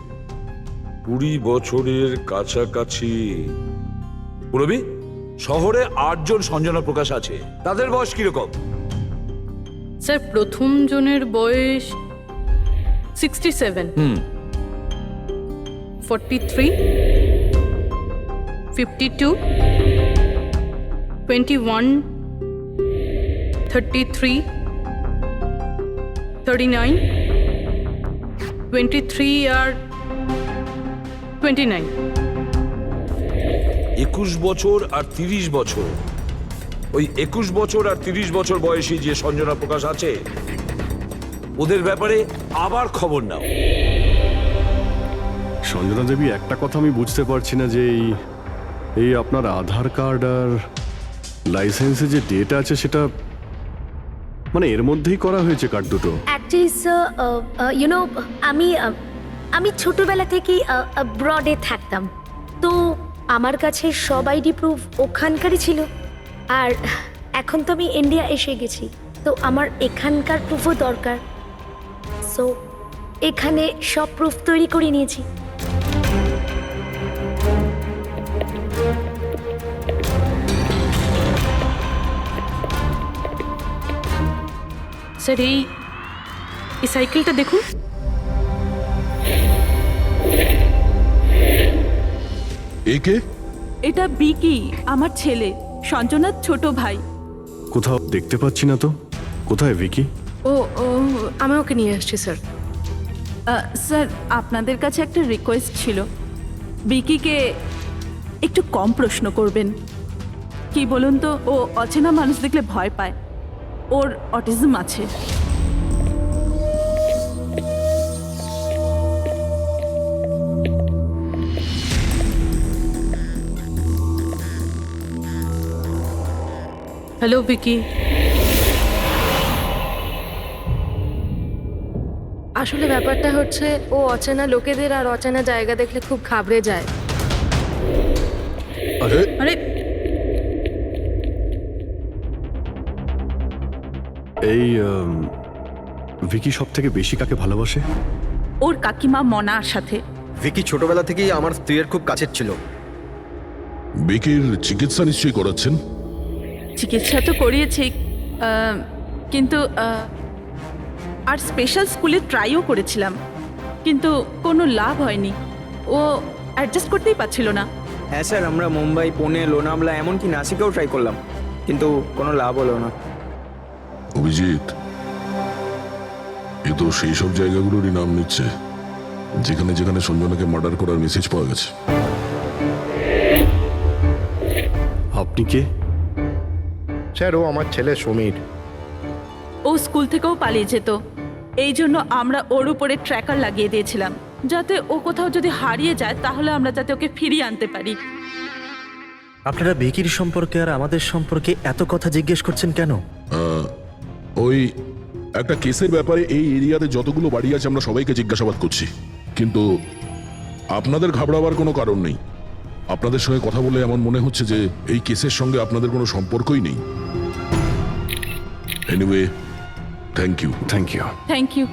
F: 20 বছরের কাছাকাছি? পুরবি, শহরে 8 জন সঞ্জনা প্রকাশ আছে, তাদের বয়স কিরকম?
D: স্যার, প্রথম জনের বয়স 67, 43, 52, 21, 33, 39, 23 আর 29।
F: 21 বছর আর 30 বছর। ওই 21 বছর আর 30 বছর বয়সী যে সঞ্জনা প্রকাশ আছে, ওদের ব্যাপারে আবার খবর নাও।
B: সঞ্জনা দেবী, একটা কথা আমি বুঝতে পারছি না যে এই আপনার আধার কার্ড আর লাইসেন্সে যে ডেট আছে সেটা মানে এর মধ্যেই করা হয়েছে কার্ড দুটো।
H: অ্যাকচুয়ালি স্যার, আমি ছোটবেলা থেকেই ব্রডে থাকতাম, তো আমার কাছে সব আইডি প্রুফ ওখানকারই ছিল। আর এখন তো আমি ইন্ডিয়া এসে গেছি, তো আমার এখানকার প্রুফও দরকার। সো এখানে সব প্রুফ তৈরি করে নিয়েছি।
D: স্যার, এই সাইকেলটা দেখুন।
C: একে?
D: এটা বিকি, আমার ছেলে, সঞ্জনার ছোট ভাই।
B: কোথাও দেখতে পাচ্ছি না তো। কোথায় ভিকি?
D: ও আমি ওকে নিয়ে আসছি স্যার। স্যার, আপনাদের কাছে একটা রিকোয়েস্ট ছিল, বিকিকে একটু কম প্রশ্ন করবেন। কি বলুন তো, ও অচেনা মানুষ দেখলে ভয় পায়, ওর অটিজম আছে। হ্যালো বিকি।
N: আসলে ব্যাপারটা হচ্ছে, ও অচেনা লোকেদের আর অচেনা জায়গা দেখলে খুব ঘাবড়ে যায়।
C: আরে
D: আরে,
B: এই ভিকি সব থেকে বেশি কাকে ভালোবাসে?
D: ওর কাকিমা মনার সাথে।
L: ভিকি ছোটবেলা থেকেই আমার স্ত্রীর খুব কাছের ছিল।
C: বিকির চিকিৎসা নিশ্চয়ই করাচ্ছেন?
D: চিকিৎসা তো করিয়েছি, কিন্তু আর স্পেশাল স্কুলে ট্রাইও করেছিলাম, কিন্তু কোনো লাভ হয়নি। ও অ্যাডজাস্ট করতেই পারছিল না।
M: হ্যাঁ স্যার, আমরা মুম্বাই, পুনে, লোনাভলা, এমনকি নাসিকেও ট্রাই করলাম, কিন্তু কোনো লাভ হলো না।
C: অভিজিৎ, এ তো সেই সব জায়গাগুলোরই নাম নিচ্ছে যেখানে যেখানে সঞ্জনাকে মার্ডার করার মেসেজ পাওয়া গেছে।
B: আপনি কে?
O: স্যার, ও আমার ছেলে সমীর।
D: ও স্কুল থেকেও পালিয়ে যেত, এই জন্য আমরা ওর উপরে ট্র্যাকার লাগিয়ে দিয়েছিলাম, যাতে ও কোথাও যদি হারিয়ে যায় তাহলে আমরা যাতে ওকে ফিরিয়ে আনতে পারি।
K: আপনারা ভিকির সম্পর্কে আর আমাদের সম্পর্কে এত কথা জিজ্ঞেস করছেন কেন?
C: ওই একটা কেসের ব্যাপারে এই এরিয়াতে যতগুলো বাড়ি আছে আমরা সবাইকে জিজ্ঞাসাবাদ করছি, কিন্তু আপনাদের ঘাবড়াবার কোনো কারণ নেই। আপনাদের সঙ্গে কথা বলে এমন মনে হচ্ছে যে এই কেসের সঙ্গে আপনাদের কোনো সম্পর্কই নেই। Anyway, thank you.
B: Thank you.
D: Thank you.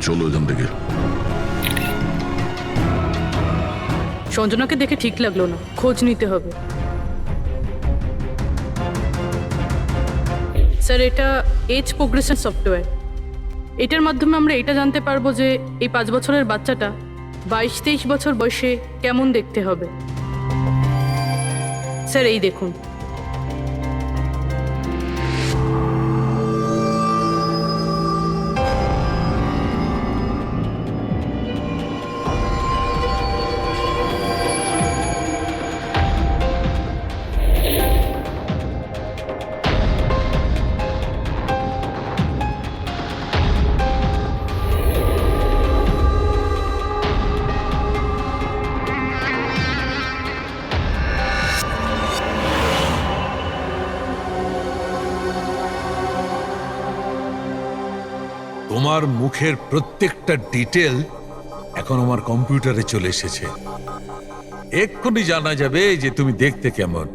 C: চলো এখান থেকে।
D: সঞ্জনাকে দেখে ঠিক লাগলো না, খোঁজ নিতে হবে। স্যার, এটা এজ প্রোগ্রেশন সফটওয়্যার। এটার মাধ্যমে আমরা এটা জানতে পারবো যে এই 5 বছরের বাচ্চাটা 22-23 বছর বয়সে কেমন দেখতে হবে। স্যার, এই দেখুন।
E: তোমার মুখের প্রত্যেকটা ডিটেল এখন আমার কম্পিউটারে চলে এসেছে। এক্ষুনি জানা যাবে যে তুমি দেখতে কেমন।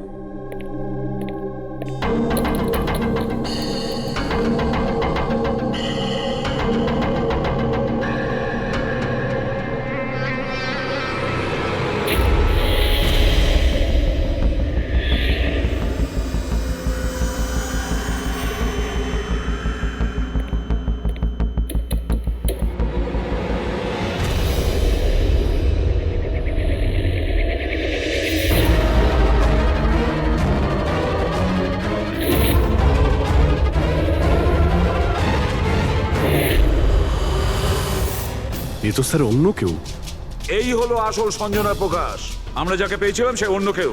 B: এ তো স্যার অন্য কেউ।
F: এই হলো আসল সঞ্জনা প্রকাশ। আমরা যাকে পেয়েছিলাম সে অন্য কেউ।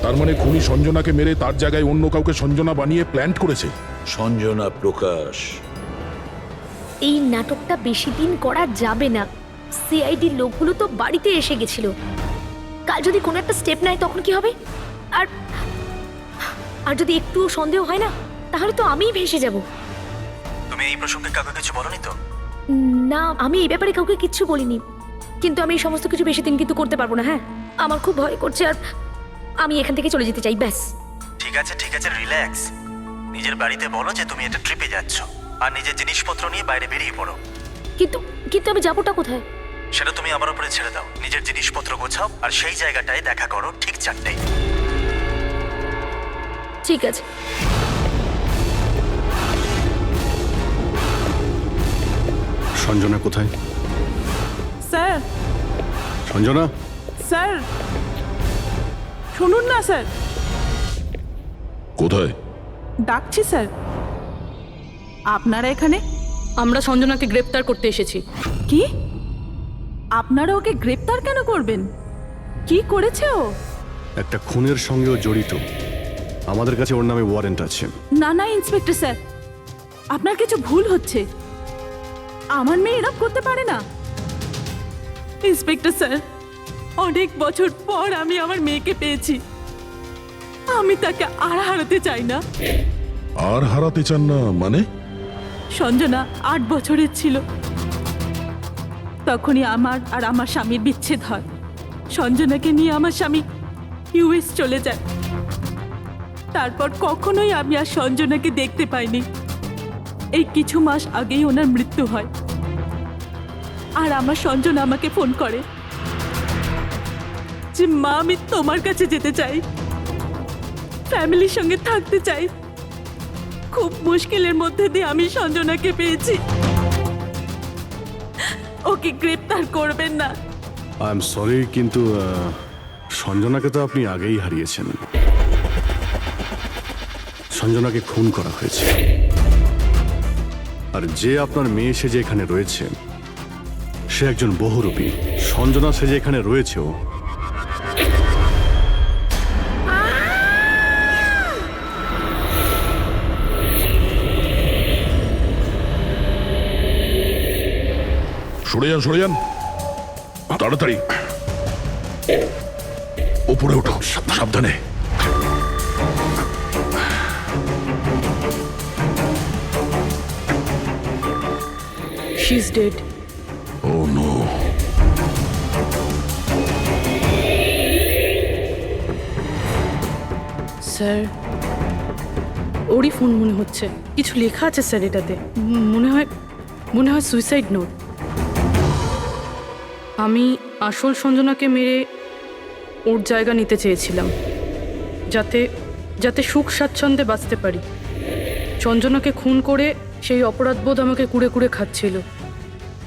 C: তার মানে খুনি সঞ্জনাকে মেরে তার জায়গায় অন্য কাউকে সঞ্জনা বানিয়ে প্ল্যান করেছে।
F: সঞ্জনা প্রকাশ।
H: এই নাটকটা বেশি দিন করা যাবে না। সিআইডি লোকগুলো তো বাড়িতে এসে গেছিল। কাল যদি কোনো একটা স্টেপ নেয় তখন কি হবে? আর আর যদি একটুও সন্দেহ হয় না, তাহলে তো আমিই ভেসে যাব।
K: তুমি এই প্রসঙ্গে কাউকে কিছু বলনি তো?
H: না, আমি এই ব্যাপারে কাউকে কিচ্ছু বলিনি, কিন্তু আমি এই সমস্ত কিছু বেশি দিন কিন্তু করতে পারবো না। হ্যাঁ, আমার খুব ভয় করছে আর আমি এখান থেকে চলে যেতে চাই, ব্যাস।
K: ঠিক আছে রিল্যাক্স। নিজের বাড়িতে বলো যে তুমি একটা ট্রিপে যাচ্ছ আর নিজের জিনিসপত্র নিয়ে বাইরে বেরিয়ে পড়ো।
H: কিন্তু কিন্তু আমি যাবোটা কোথায়?
K: সেটা তুমি আমার উপরে ছেড়ে দাও। নিজের জিনিসপত্র গোছাও আর সেই জায়গাটায় দেখা করো ঠিক 4টায়।
H: ঠিক আছে।
B: সঞ্জনা কোথায়?
D: স্যার,
B: সঞ্জনা?
D: স্যার শুনুন না স্যার,
C: কোথায়?
D: ডাকছি স্যার। আপনারা এখানে? আমরা সঞ্জনাকে গ্রেপ্তার করতে এসেছি। কি? আপনারা ওকে গ্রেপ্তার কেন করবেন? কি করেছে ও?
B: একটা খুনের সঙ্গেও জড়িত। আমাদের কাছে ওর নামে ওয়ারেন্ট আছে।
D: না না ইন্সপেক্টর স্যার, আপনার কিছু ভুল হচ্ছে। আমার মেয়ে এরকম করতে পারে না। ইন্সপেক্টর স্যার, অনেক বছর পর আমি আমার মেয়েকে পেয়েছি। আমি তাকে আর হারাতে চাই না।
C: আর হারাতে চান না মানে?
D: সঞ্জনা 8 বছরের ছিল, তখনই আমার আর আমার স্বামীর বিচ্ছেদ হয়। সঞ্জনাকে নিয়ে আমার স্বামী ইউএস চলে যায়। তারপর কখনোই আমি আর সঞ্জনাকে দেখতে পাইনি। এই কিছু মাস আগেই ওনার মৃত্যু হয়। আর আমার সঞ্জনা আমাকে ফোন করে যে মা, আমি তোমার কাছে যেতে চাই, ফ্যামিলির সঙ্গে থাকতে চাই। খুব মুশকিলের মধ্যে দিয়ে আমি সঞ্জনাকে পেয়েছি। ওকে গ্রেপ্তার করবেন না।
B: আই এম সরি, কিন্তু সঞ্জনাকে তো আপনি আগেই হারিয়েছেন। সঞ্জনাকে খুন করা হয়েছে। আর যে আপনার মেয়ে সেজে এখানে রয়েছে সে একজন বহুরূপী। সঞ্জনা সেজে এখানে রয়েছেও।
C: সরে যান তাড়াতাড়ি। ওপরে ওঠো, সাবধানে।
D: She is dead.
C: Oh no.
D: Sir, ওরই ফোন মনে হচ্ছে। কিছু লেখা আছে স্যার এটাতে। মনে হয় সুইসাইড নোট। আমি আসল সঞ্জনাকে মেরে ওর জায়গা নিতে চেয়েছিলাম, যাতে সুখ স্বাচ্ছন্দ্যে বাঁচতে পারি। সঞ্জনাকে খুন করে সেই অপরাধবোধ আমাকে কুড়ে কুড়ে খাচ্ছিল,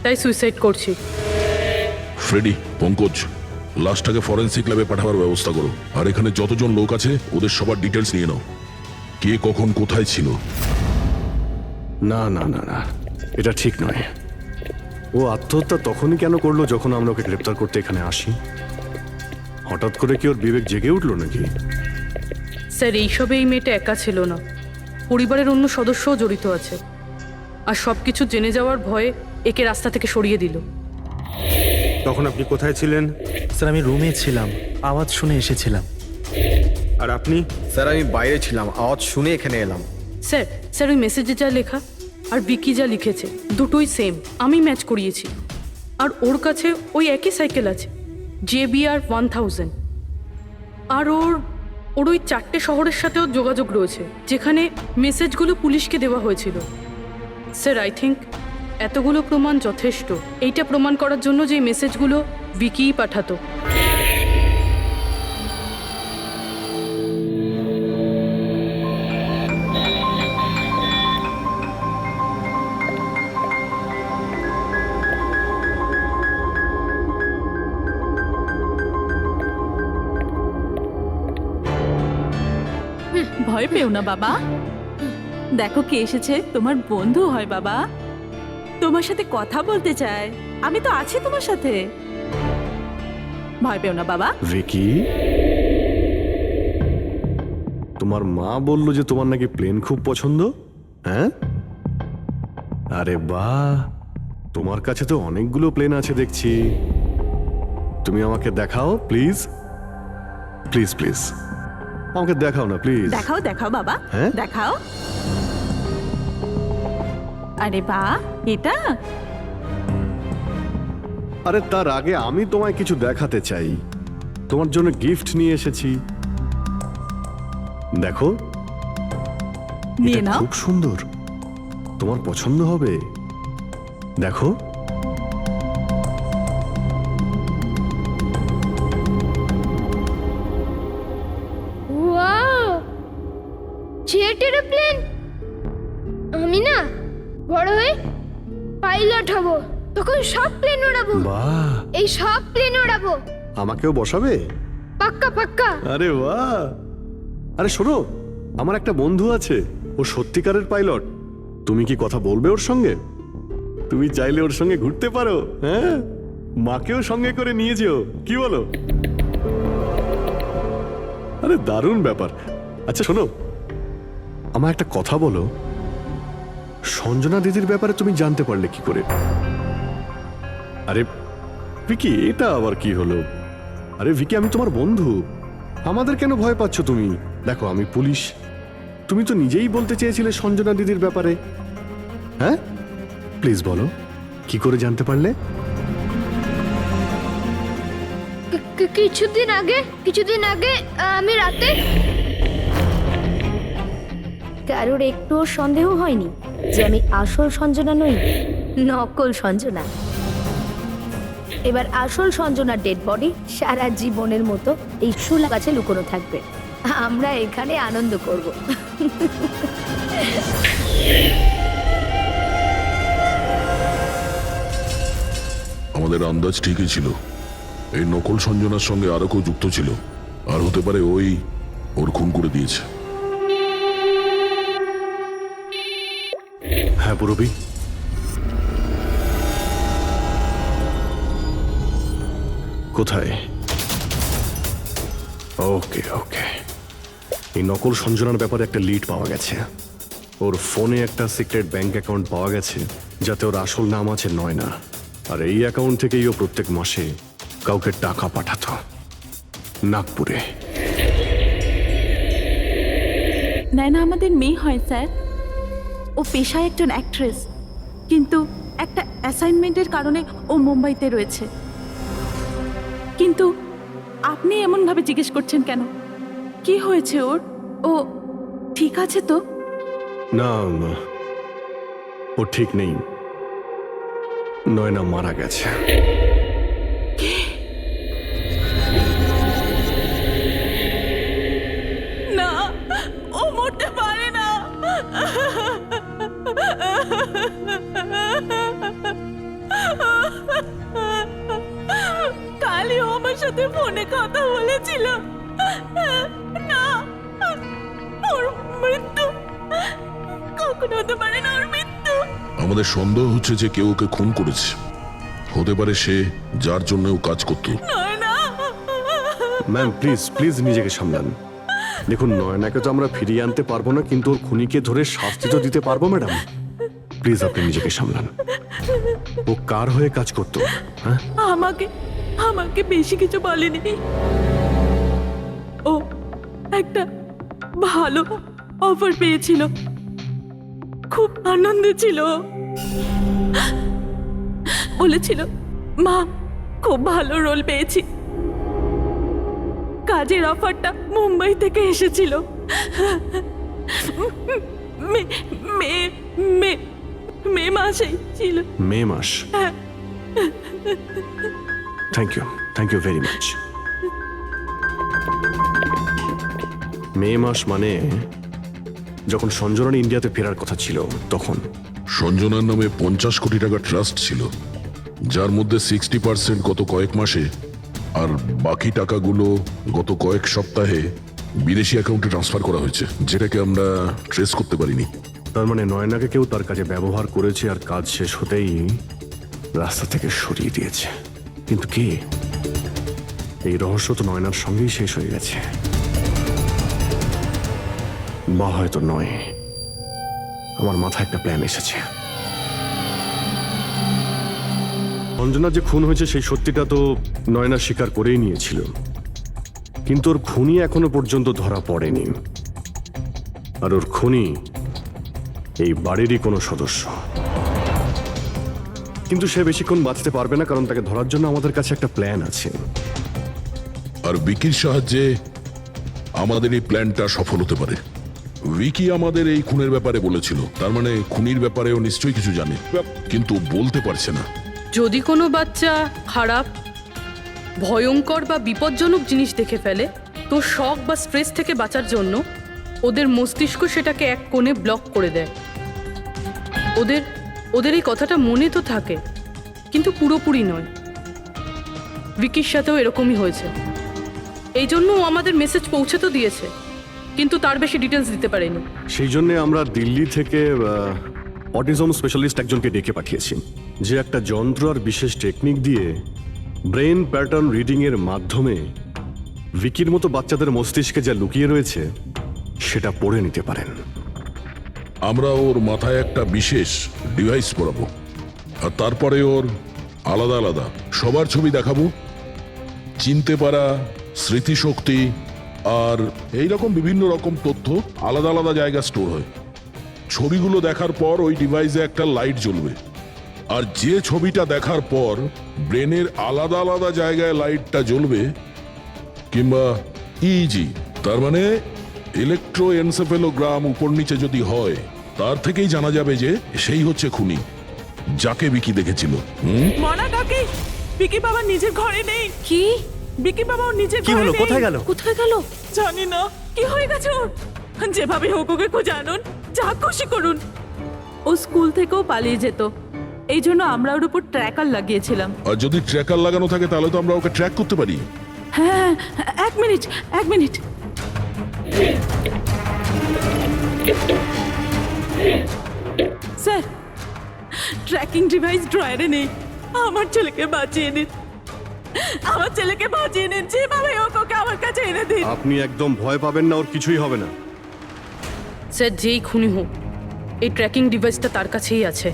D: তাই সুইসাইড করছি।
C: ফ্রেডি, পঙ্কজ, লাশটাকে ফরেন্সিক ল্যাবে পাঠাবার ব্যবস্থা করো। আর এখানে যতজন লোক আছে ওদের সবার ডিটেলস নিয়ে নাও, কে কখন কোথায় ছিল।
B: না না না না, এটা ঠিক নয়। ও আত্মহত্যা তখনই কেন করলো যখন আমরা ওকে গ্রেপ্তার করতে এখানে আসি? হঠাৎ করে কি ওর বিবেক জেগে উঠলো নাকি?
D: স্যার, এইসবে এই মেয়েটা একা ছিল না, পরিবারের অন্য সদস্যও জড়িত আছে। আর সব কিছু জেনে যাওয়ার ভয়ে একে রাস্তা থেকে সরিয়ে দিল।
G: তখন আপনি কোথায় ছিলেন?
K: স্যার আমি রুমে ছিলাম, আওয়াজ শুনে এসেছিলাম।
G: আর আপনি?
L: স্যার আমি বাইরে ছিলাম, আওয়াজ শুনে এখানে এলাম।
D: স্যার ওই মেসেজে যা লেখা আর বিকি যা লিখেছে দুটোই সেম, আমি ম্যাচ করিয়েছি। আর ওর কাছে ওই একই সাইকেল আছে, JBR 1000। আর ওর ওই 4টে শহরের সাথেও যোগাযোগ রয়েছে যেখানে মেসেজগুলো পুলিশকে দেওয়া হয়েছিল। স্যার, আই থিঙ্ক এতগুলো প্রমাণ যথেষ্ট এইটা প্রমাণ করার জন্য যে এই মেসেজগুলো বিকিই পাঠাতো।
P: ভয় পেও না বাবা, দেখো কে এসেছে, তোমার বন্ধু হয় বাবা, তোমার সাথে কথা বলতে চায়। আমি তো আছি তোমার সাথে, ভয় পেও না বাবা।
B: ভিকি, তোমার মা বললো যে তোমার নাকি প্লেন খুব পছন্দ, হ্যাঁ? আরে বাহ, তোমার কাছে তো অনেকগুলো প্লেন আছে দেখছি। তুমি আমাকে দেখাও প্লিজ, প্লিজ প্লিজ আমাকে দেখাও না প্লিজ।
P: দেখাও দেখাও বাবা,
B: হ্যাঁ?
P: দেখাও। আরে বাহ, এটা?
B: আরে তার আগে আমি তোমায় কিছু দেখাতে চাই, তোমার জন্য গিফট নিয়ে এসেছি। দেখো,
P: নিয়ে
B: এটা
P: নাও।
B: খুব সুন্দর, তোমার পছন্দ হবে। দেখো,
H: ওয়াও, জেট এরোপ্লেন! আমি না বড় হয়ে পাইলট হব, তখন সব প্লেন উড়াবো।
B: বাহ,
H: এই সব প্লেন উড়াবো।
B: আমাকেও বসাবে?
H: পাক্কা পাক্কা।
B: আরে বাহ! আরে শোনো, আমার একটা বন্ধু আছে, ও সত্যিকারের পাইলট। তুমি কি কথা বলবে ওর সঙ্গে? তুমি চাইলে ওর সঙ্গে ঘুরতে পারো, হ্যাঁ? মাকেও সঙ্গে করে নিয়ে যেও, কি বলো? আরে দারুণ ব্যাপার। আচ্ছা শোনো, আমার একটা কথা বলো, সঞ্জনা দিদির ব্যাপারে তুমি জানতে পারলে কি করে? আরে ভিকি, এটা আবার কি হলো? আরে ভিকি, আমি তোমার বন্ধু, আমাদের কেন ভয় পাচ্ছ তুমি? দেখো, আমি পুলিশ, তুমি তো নিজেই বলতে চেয়েছিলে সঞ্জনা দিদির ব্যাপারে, হ্যাঁ? প্লিজ বলো, কি করে জানতে পারলে?
H: কিছুদিন আগে আমি রাতে। কারোর একটুও সন্দেহ হয়নি যে আমি আসল সঞ্জনা নই, নকল সঞ্জনা। এবার আসল সঞ্জনার ডেড বডি সারা জীবনের মতো এই শুলা গাছে লুকোনো থাকবে। আমরা এখানে আনন্দ করব।
C: আমাদের আন্দাজ ঠিকই ছিল, এই নকল সঞ্জনার সঙ্গে আরো কেউ যুক্ত ছিল, আর হতে পারে ওর খুন করে দিয়েছে।
B: হ্যাঁ পুরবি, কোথায়? ওকে ওকে, এই নকল সঞ্জনার ব্যাপারে একটা লিড পাওয়া গেছে। ওর ফোনে একটা সিক্রেট ব্যাংক অ্যাকাউন্ট পাওয়া গেছে, যাতে ওর আসল নাম আছে নয়না। আর এই অ্যাকাউন্ট থেকেই ও প্রত্যেক মাসে কাউকে টাকা পাঠাতো নাগপুরে।
P: নয়না আমাদের মেয়ে হয় স্যার, ও পেশায় একজন অ্যাক্ট্রেস, কিন্তু একটা অ্যাসাইনমেন্টের কারণে ও মুম্বাইতে রয়েছে। কিন্তু আপনি এমনভাবে জিজ্ঞেস করছেন কেন? কি হয়েছে ওর? ও ঠিক আছে তো?
B: না, ও ঠিক নেই। নয়না মারা গেছে।
P: না, ও মরতে পারে না। কালই ও আমার সাথে ফোনে কথা বলেছিল। না, ওর মৃত্যু কখনো হতে পারে না। ওর মৃত্যু।
C: আমাদের সন্দেহ হচ্ছে যে কেউ ওকে খুন করেছে। হতে পারে সে যার জন্য ও কাজ করত।
B: ম্যাম প্লিজ প্লিজ নিজেকে সামলান। দেখুন, নয়নাকে তো আমরা ফিরিয়ে আনতে পারবো না, কিন্তু ওর খুনিকে ধরে শাস্তি তো দিতে পারবো ম্যাডাম। প্লিজ আপনি নিজেকে সামলান। ও কার হয়ে কাজ করতো? হ্যাঁ,
P: আমাকে বেশি কিছু বলেনি। ও একটা ভালো অফার পেয়েছিল, খুব আনন্দে ছিল। বলেছিল, মা খুব ভালো রোল পেয়েছি। কাজের অফারটা মুম্বাই থেকে এসেছিল। মে মাসেই ছিল।
B: মে মাস? Thank you very much. May মাস মানে যখন সঞ্জনার ইন্ডিয়াতে ফেরার কথা ছিল তখন।
C: সঞ্জনার নামে 50 কোটি টাকা ট্রাস্ট ছিল, যার মধ্যে 60% গত কয়েক মাসে আর বাকি টাকাগুলো গত কয়েক সপ্তাহে বিদেশি অ্যাকাউন্টে ট্রান্সফার করা হয়েছে, যেটাকে আমরা ট্রেস করতে পারিনি।
B: তার মানে নয়নাকে কেউ তার কাজে ব্যবহার করেছে আর কাজ শেষ হতেই রাস্তা থেকে সরিয়ে দিয়েছে। কিন্তু কে? এই রহস্য তো নয়নার সঙ্গেই শেষ হয়ে গেছে। বা হয়তো নয়। আমার মাথায় একটা প্ল্যান এসেছে। অঞ্জনা যে খুন হয়েছে সেই সত্যিটা তো নয়না স্বীকার করেই নিয়েছিল, কিন্তু ওর খুনি এখনো পর্যন্ত ধরা পড়েনি। আর ওর খুনি এই বাড়িরই কোনো সদস্য। কিন্তু সে বেশিক্ষণ বাঁচতে পারবে না, কারণ তাকে ধরার জন্য আমাদের কাছে একটা প্ল্যান আছে।
C: আর বিকির সাহায্যে আমাদের এই প্ল্যানটা সফল হতে পারে। উইকি আমাদের এই খুনের ব্যাপারে বলেছিল, তার মানে খুনির ব্যাপারেও নিশ্চয়ই কিছু জানে, কিন্তু বলতে পারছে না।
D: যদি কোনো বাচ্চা খারাপ, ভয়ঙ্কর বা বিপজ্জনক জিনিস দেখে ফেলে, তো শক বা স্ট্রেস থেকে বাঁচার জন্য ওদের মস্তিষ্ক সেটাকে এক কোণে ব্লক করে দেয়। ওদের এই কথাটা মনে তো থাকে, কিন্তু পুরোপুরি নয়। ভিকির সাথেও এরকমই হয়েছে। এই জন্য ও আমাদের মেসেজ পৌঁছে তো দিয়েছে, কিন্তু তার বেশি ডিটেলস দিতে পারেনি।
B: সেই জন্য আমরা দিল্লি থেকে অটিজম স্পেশালিস্ট একজনকে ডেকে পাঠিয়েছি, যে একটা যন্ত্র আর বিশেষ টেকনিক দিয়ে ব্রেন প্যাটার্ন রিডিং এর মাধ্যমে ভিকির মতো বাচ্চাদের মস্তিষ্কে যা লুকিয়ে রয়েছে সেটা পড়ে নিতে পারেন।
C: আমরা ওর মাথায় একটা বিশেষ ডিভাইস পরাবো, আর তারপরে ওর আলাদা আলাদা সবার ছবি দেখাবো। চিনতে পারা, স্মৃতিশক্তি আর এইরকম বিভিন্ন রকম তথ্য আলাদা আলাদা জায়গা স্টোর হয়। ছবিগুলো দেখার পর ওই ডিভাইসে একটা লাইট জ্বলবে, আর যে ছবিটা দেখার পর ব্রেনের আলাদা আলাদা জায়গায় লাইটটা জ্বলবে, কিংবা ইজি তার মানে ইলেকট্রোএনসেফেলোগ্রাম উপর নিচে যদি হয়, তার থেকেই জানা যাবে যে সেই হচ্ছে খুনি, যাকে বিকি দেখেছিল।
P: মনা কাকি, বিকি বাবা নিজের ঘরে নেই।
N: কি?
P: বিকি বাবা ওর নিজের
K: কি
P: ঘরে
K: হলো?
P: নেই।
K: কোথায় গেল?
N: কোথায় গেল?
P: জানি না কি হয়ে গেছে ওর। যেভাবে হোক ওকে খুঁজে আনুন, যা খুশি করুন। ও স্কুল থেকেও পালিয়ে যেত, এই জন্য আমরা ওর উপর ট্র্যাকার লাগিয়েছিলাম।
C: আর যদি ট্র্যাকার লাগানো থাকে তাহলে তো আমরা ওকে ট্র্যাক করতে পারি।
P: হ্যাঁ, এক মিনিট। স্যার, ট্র্যাকিং ডিভাইস ড্রয়ারে নেই। আমার ছেলেকে বাঁচিয়ে নিন, যেভাবে হোক ওকে আমার কাছে এনে দিন।
B: আপনি একদম ভয় পাবেন না, ওর কিছুই হবে না।
D: স্যার, যেই খুনি হোক, এই ট্র্যাকিং ডিভাইসটা তার কাছেই আছে।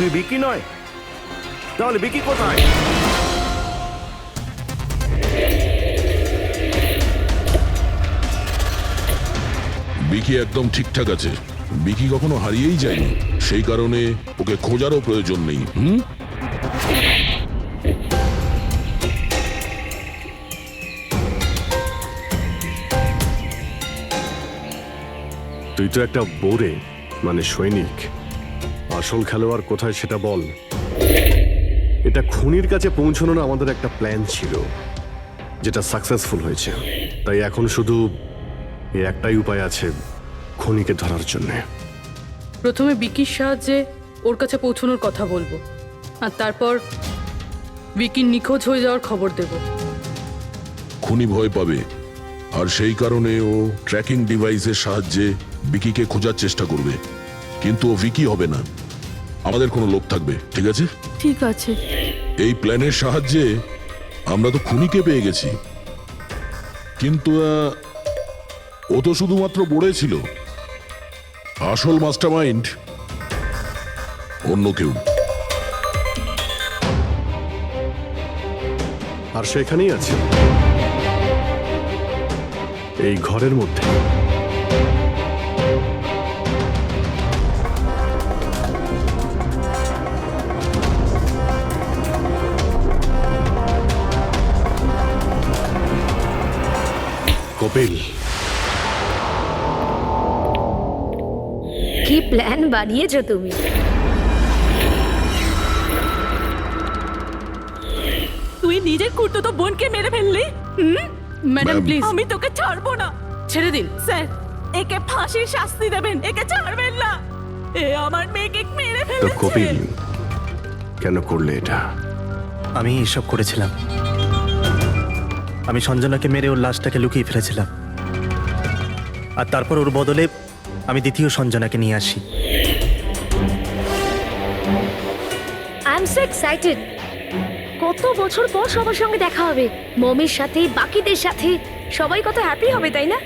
J: তুই বিকি নয়? তাহলে বিকি কোথায়?
C: বিকি একদম ঠিকঠাক আছে। বিকি কখনো হারিয়েই যায়নি, সেই কারণে ওকে খোঁজারও প্রয়োজন নেই।
B: তুই তো একটা বোরে, মানে সৈনিক। আসল খেলোয়াড় কোথায় সেটা বল। এটা খুনির কাছে পৌঁছানোর আমাদের একটা প্ল্যান ছিল, যেটা সাকসেসফুল হয়েছে। তাই এখন শুধু এই একটাই উপায় আছে খুনিকে ধরার জন্য।
D: প্রথমে বিকির সাহায্যে ওর কাছে পৌঁছানোর কথা বলবো, আর তারপর বিকির নিখোঁজ হয়ে যাওয়ার খবর দেব।
C: খুনি ভয় পাবে, আর সেই কারণে ও ট্র্যাকিং ডিভাইসের সাহায্যে বিকিকে খোঁজার চেষ্টা করবে। কিন্তু ও বিকি হবে না, আমাদের কোনো লোক থাকবে, ঠিক আছে?
D: ঠিক আছে।
C: এই প্ল্যানের সাহায্যে আমরা তো খুনিকে পেয়ে গেছি, কিন্তু ও তো শুধুমাত্র বোড়ে ছিল। আসল মাস্টারমাইন্ড অন্য কেউ।
B: আর সেখানেই আছে, এই ঘরের মধ্যে। কপিল,
H: কি প্ল্যান বানিয়েছো তুমি?
P: তুই নিজের কুর্তুতো বোনকে মেরে ফেললি।
D: ম্যাডাম প্লিজ,
P: আমি তোকে ছাড়বো না।
D: ছেড়ে দিন।
P: স্যার, একে ফাঁসির শাস্তি দেবেন, একে ছাড়বেন না। এ আমার মেয়েকে মেরে
B: তো
P: ফেলেছে।
B: কপিল কেন করলে এটা?
K: আমি এসব করেছিলাম। আমি সঞ্জনাকে মেরে ওর লাশটাকে লুকিয়ে ফেলেছিলাম, আর তারপর ওর বদলে আমি দ্বিতীয় সঞ্জনাকে নিয়ে আসি।
H: I am so excited. কত বছর পর সবার সঙ্গে দেখা হবে, মমির সাথে, বাকিদের সাথে। সবাই কত হ্যাপি হবে, তাই না?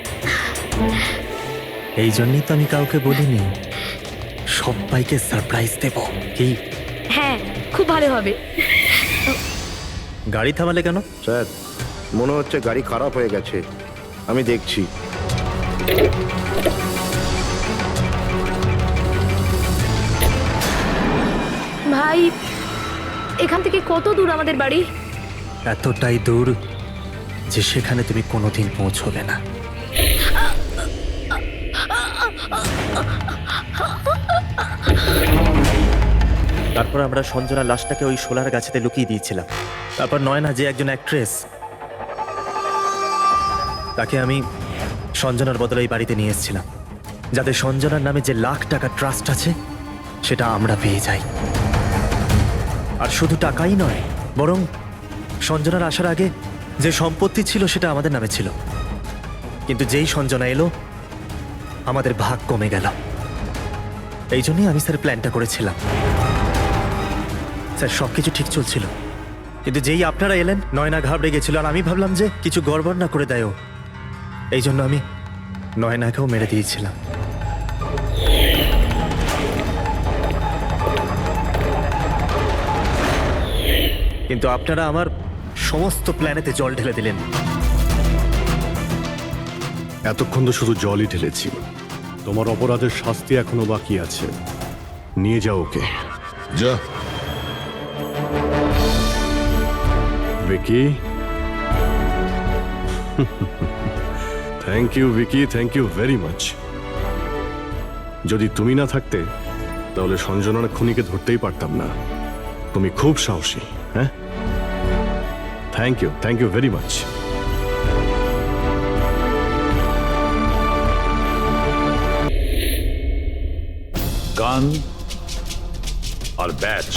K: এই জন্যই তো আমি কাউকে বলিনি, সবাইকে সারপ্রাইজ দেব। কি?
H: হ্যাঁ, খুব ভালো হবে।
K: গাড়ি থামালে কেন?
O: স্যার, মনে হচ্ছে গাড়ি খারাপ হয়ে গেছে, আমি দেখছি।
H: ভাই, এখান থেকে কত দূর আমাদের বাড়ি?
K: এতটাই দূর যে সেখানে তুমি কোনোদিন পৌঁছবে না। তারপর আমরা সঞ্জনা লাশটাকে ওই শোলার গাছেতে লুকিয়ে দিয়েছিলাম। তারপর নয়না, যে একজন অ্যাক্ট্রেস, তাকে আমি সঞ্জনার বদলে এই বাড়িতে নিয়ে এসেছিলাম, যাতে সঞ্জনার নামে যে লাখ টাকা ট্রাস্ট আছে সেটা আমরা পেয়ে যাই। আর শুধু টাকাই নয়, বরং সঞ্জনার আসার আগে যে সম্পত্তি ছিল সেটা আমাদের নামে ছিল। কিন্তু যেই সঞ্জনা এলো, আমাদের ভাগ কমে গেল। এই জন্যই আমি স্যার প্ল্যানটা করেছিলাম। স্যার, সবকিছু ঠিক চলছিল, কিন্তু যেই আপনারা এলেন, নয়না ঘাবড়ে গেছিল, আর আমি ভাবলাম যে কিছু গড়বড় না করে দেয় ও। এই জন্য আমি নয়নাকেও মেরে দিয়েছিলাম। কিন্তু আপনারা আমার সমস্ত প্ল্যানেতে জল ঢেলে দিলেন।
B: এতক্ষণ তো শুধু জলই ঢেলেছি। তোমার অপরাধের শাস্তি এখনো বাকি আছে। নিয়ে যাও ওকে।
C: যা।
B: Vicky, thank you Vicky, thank you very much. যদি তুমি না থাকতে তাহলে সঞ্জনার খুনিকে ধরতেই পারতাম না। তুমি খুব সাহসী। হ্যাঁ, থ্যাংক ইউ ভেরি মাচ।
F: গান আর ব্যাচ।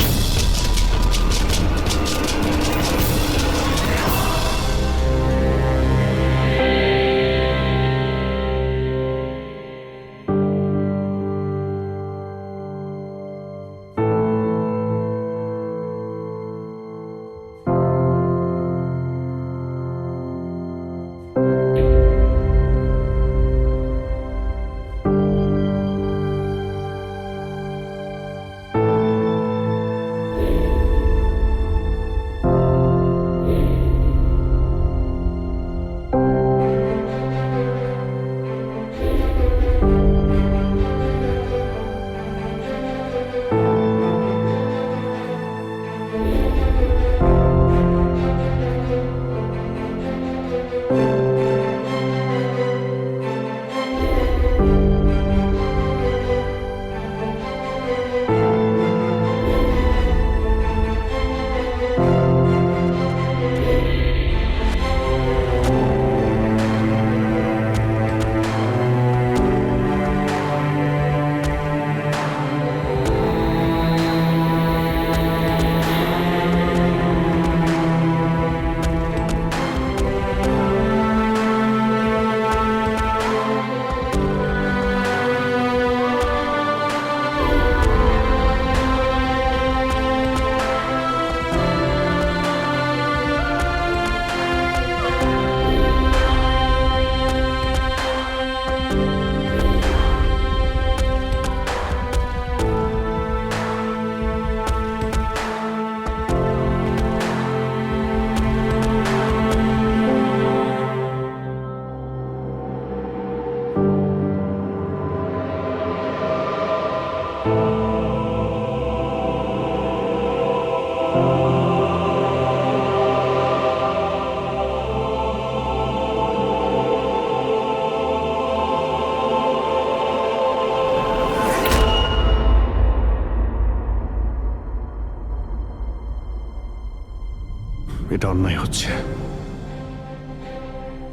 B: এটা অন্যায় হচ্ছে,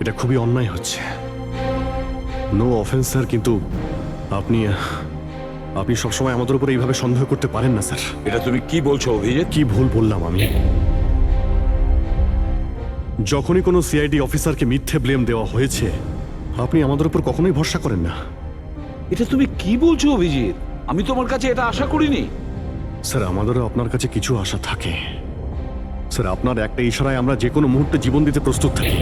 B: এটা খুবই অন্যায় হচ্ছে। নো অফেন্স স্যার, কিন্তু আপনি আপনি সবসময় আমাদের উপরে এইভাবে সন্দেহ করতে পারেন না স্যার।
F: এটা তুমি কি বলছো অভিজিৎ?
B: কি ভুল বললাম আমি? যখনই কোনো সিআইডি অফিসারকে মিথ্যে ব্লেম দেওয়া হয়েছে, আপনি আমাদের উপর কখনোই ভরসা করেন না।
F: এটা তুমি কি বলছো অভিজিৎ? আমি তোমার কাছে এটা আশা করিনি।
B: স্যার, আমাদেরও আপনার কাছে কিছু আশা থাকে স্যার। আপনার একটা ইশারায় আমরা যে কোনো মুহূর্তে জীবন দিতে প্রস্তুত থাকি।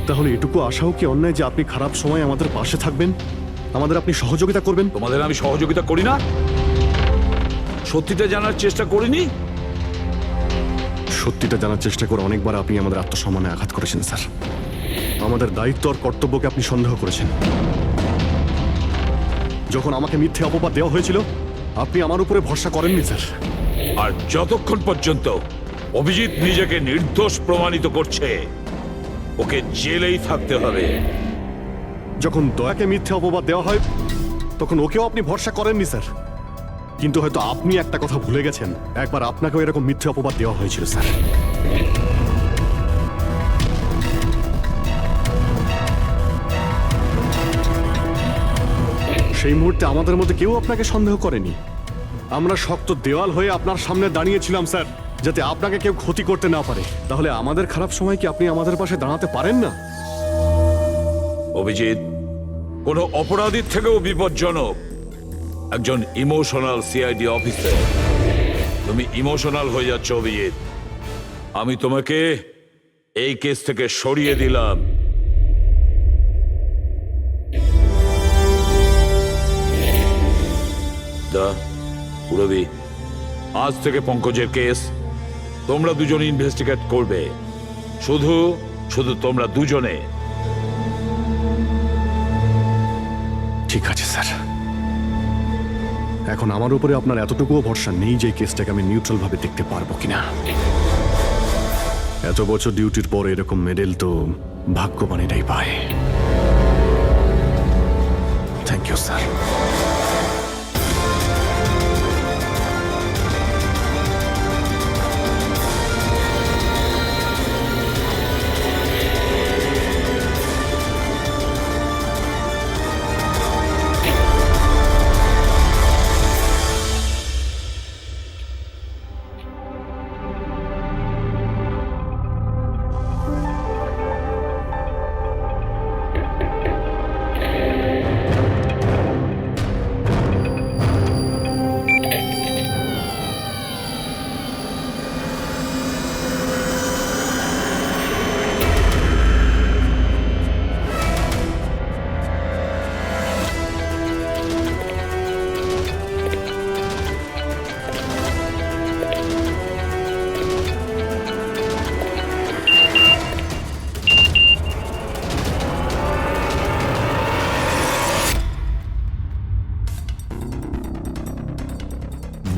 B: তাহলে এটুকু আশাও কি অন্যায় যে আপনি খারাপ সময় আমাদের পাশে থাকবেন, আমাদের আপনি সহযোগিতা করবেন?
F: তোমাদের আমি সহযোগিতা করি না? সত্যিটা জানার চেষ্টা করিনি?
B: সত্যিটা জানার চেষ্টা করে অনেকবার আপনি আমাদের আত্মসম্মানে আঘাত করেছেন স্যার। আমাদের দায়িত্ব আর কর্তব্যকে আপনি সন্দেহ করেছেন। যখন আমাকে মিথ্যে অপবাদ দেওয়া হয়েছিল, আপনি আমার উপরে ভরসা করেননি স্যার।
F: আর যতক্ষণ পর্যন্ত অভিজিৎ নিজেকে নির্দোষ প্রমাণিত করছে, ওকে জেলেই থাকতে হবে।
B: যখন দয়াকে মিথ্যে অপবাদ দেওয়া হয়, তখন ওকেও আপনি ভরসা করেননি স্যার। কিন্তু হয়তো আপনি একটা কথা ভুলে গেছেন, একবার আপনাকেও এরকম মিথ্যে অপবাদ দেওয়া হয়েছিল স্যার। সেই মুহূর্তে আমাদের মধ্যে কেউ আপনাকে সন্দেহ করেনি। আমরা শক্ত দেওয়াল হয়ে আপনার সামনে দাঁড়িয়েছিলাম স্যার, যাতে আপনাকে কেউ ক্ষতি করতে না পারে। তাহলে আমাদের খারাপ সময় কি আপনি আমাদের পাশে দাঁড়াতে পারেন না?
F: অভিজিৎ কোনো অপরাধীর থেকেও বিপজ্জনক একজন ইমোশনাল সিআইডি অফিসার। তুমি ইমোশনাল হয়ে যাচ্ছ অভিজিৎ। আমি তোমাকে এই কেস থেকে সরিয়ে দিলাম। পুরবি, আজ থেকে পঙ্কজের কেস তোমরা দুজন ইনভেস্টিগেট করবে, শুধু শুধু তোমরা দুজনে।
B: ঠিক আছে স্যার। এখন আমার উপরে আপনার এতটুকুও ভরসা নেই যে কেসটাকে আমি নিউট্রাল ভাবে দেখতে পারবো কিনা। এত বছর ডিউটির পর এরকম মেডেল তো ভাগ্যবানেরাই পায়। Thank you sir.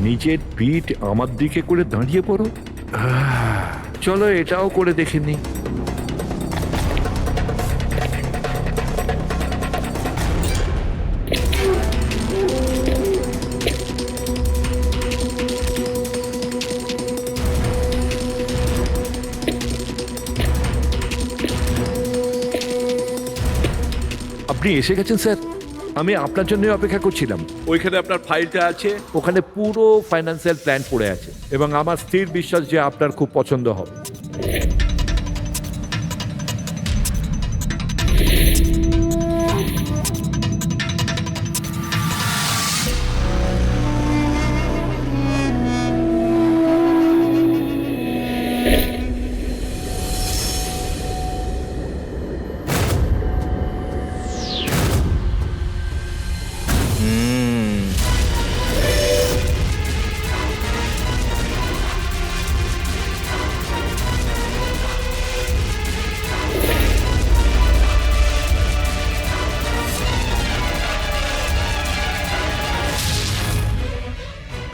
J: নিজের পিঠ আমার দিকে করে দাঁড়িয়ে পড়ো। চলো এটাও করে দেখে নি। আপনি এসে গেছেন স্যার। আমি আপনার জন্য অপেক্ষা করছিলাম। ওইখানে আপনার ফাইলটা আছে, ওখানে পুরো ফাইন্যান্সিয়াল প্ল্যান পড়ে আছে এবং আমার স্থির বিশ্বাস যে আপনার খুব পছন্দ হবে।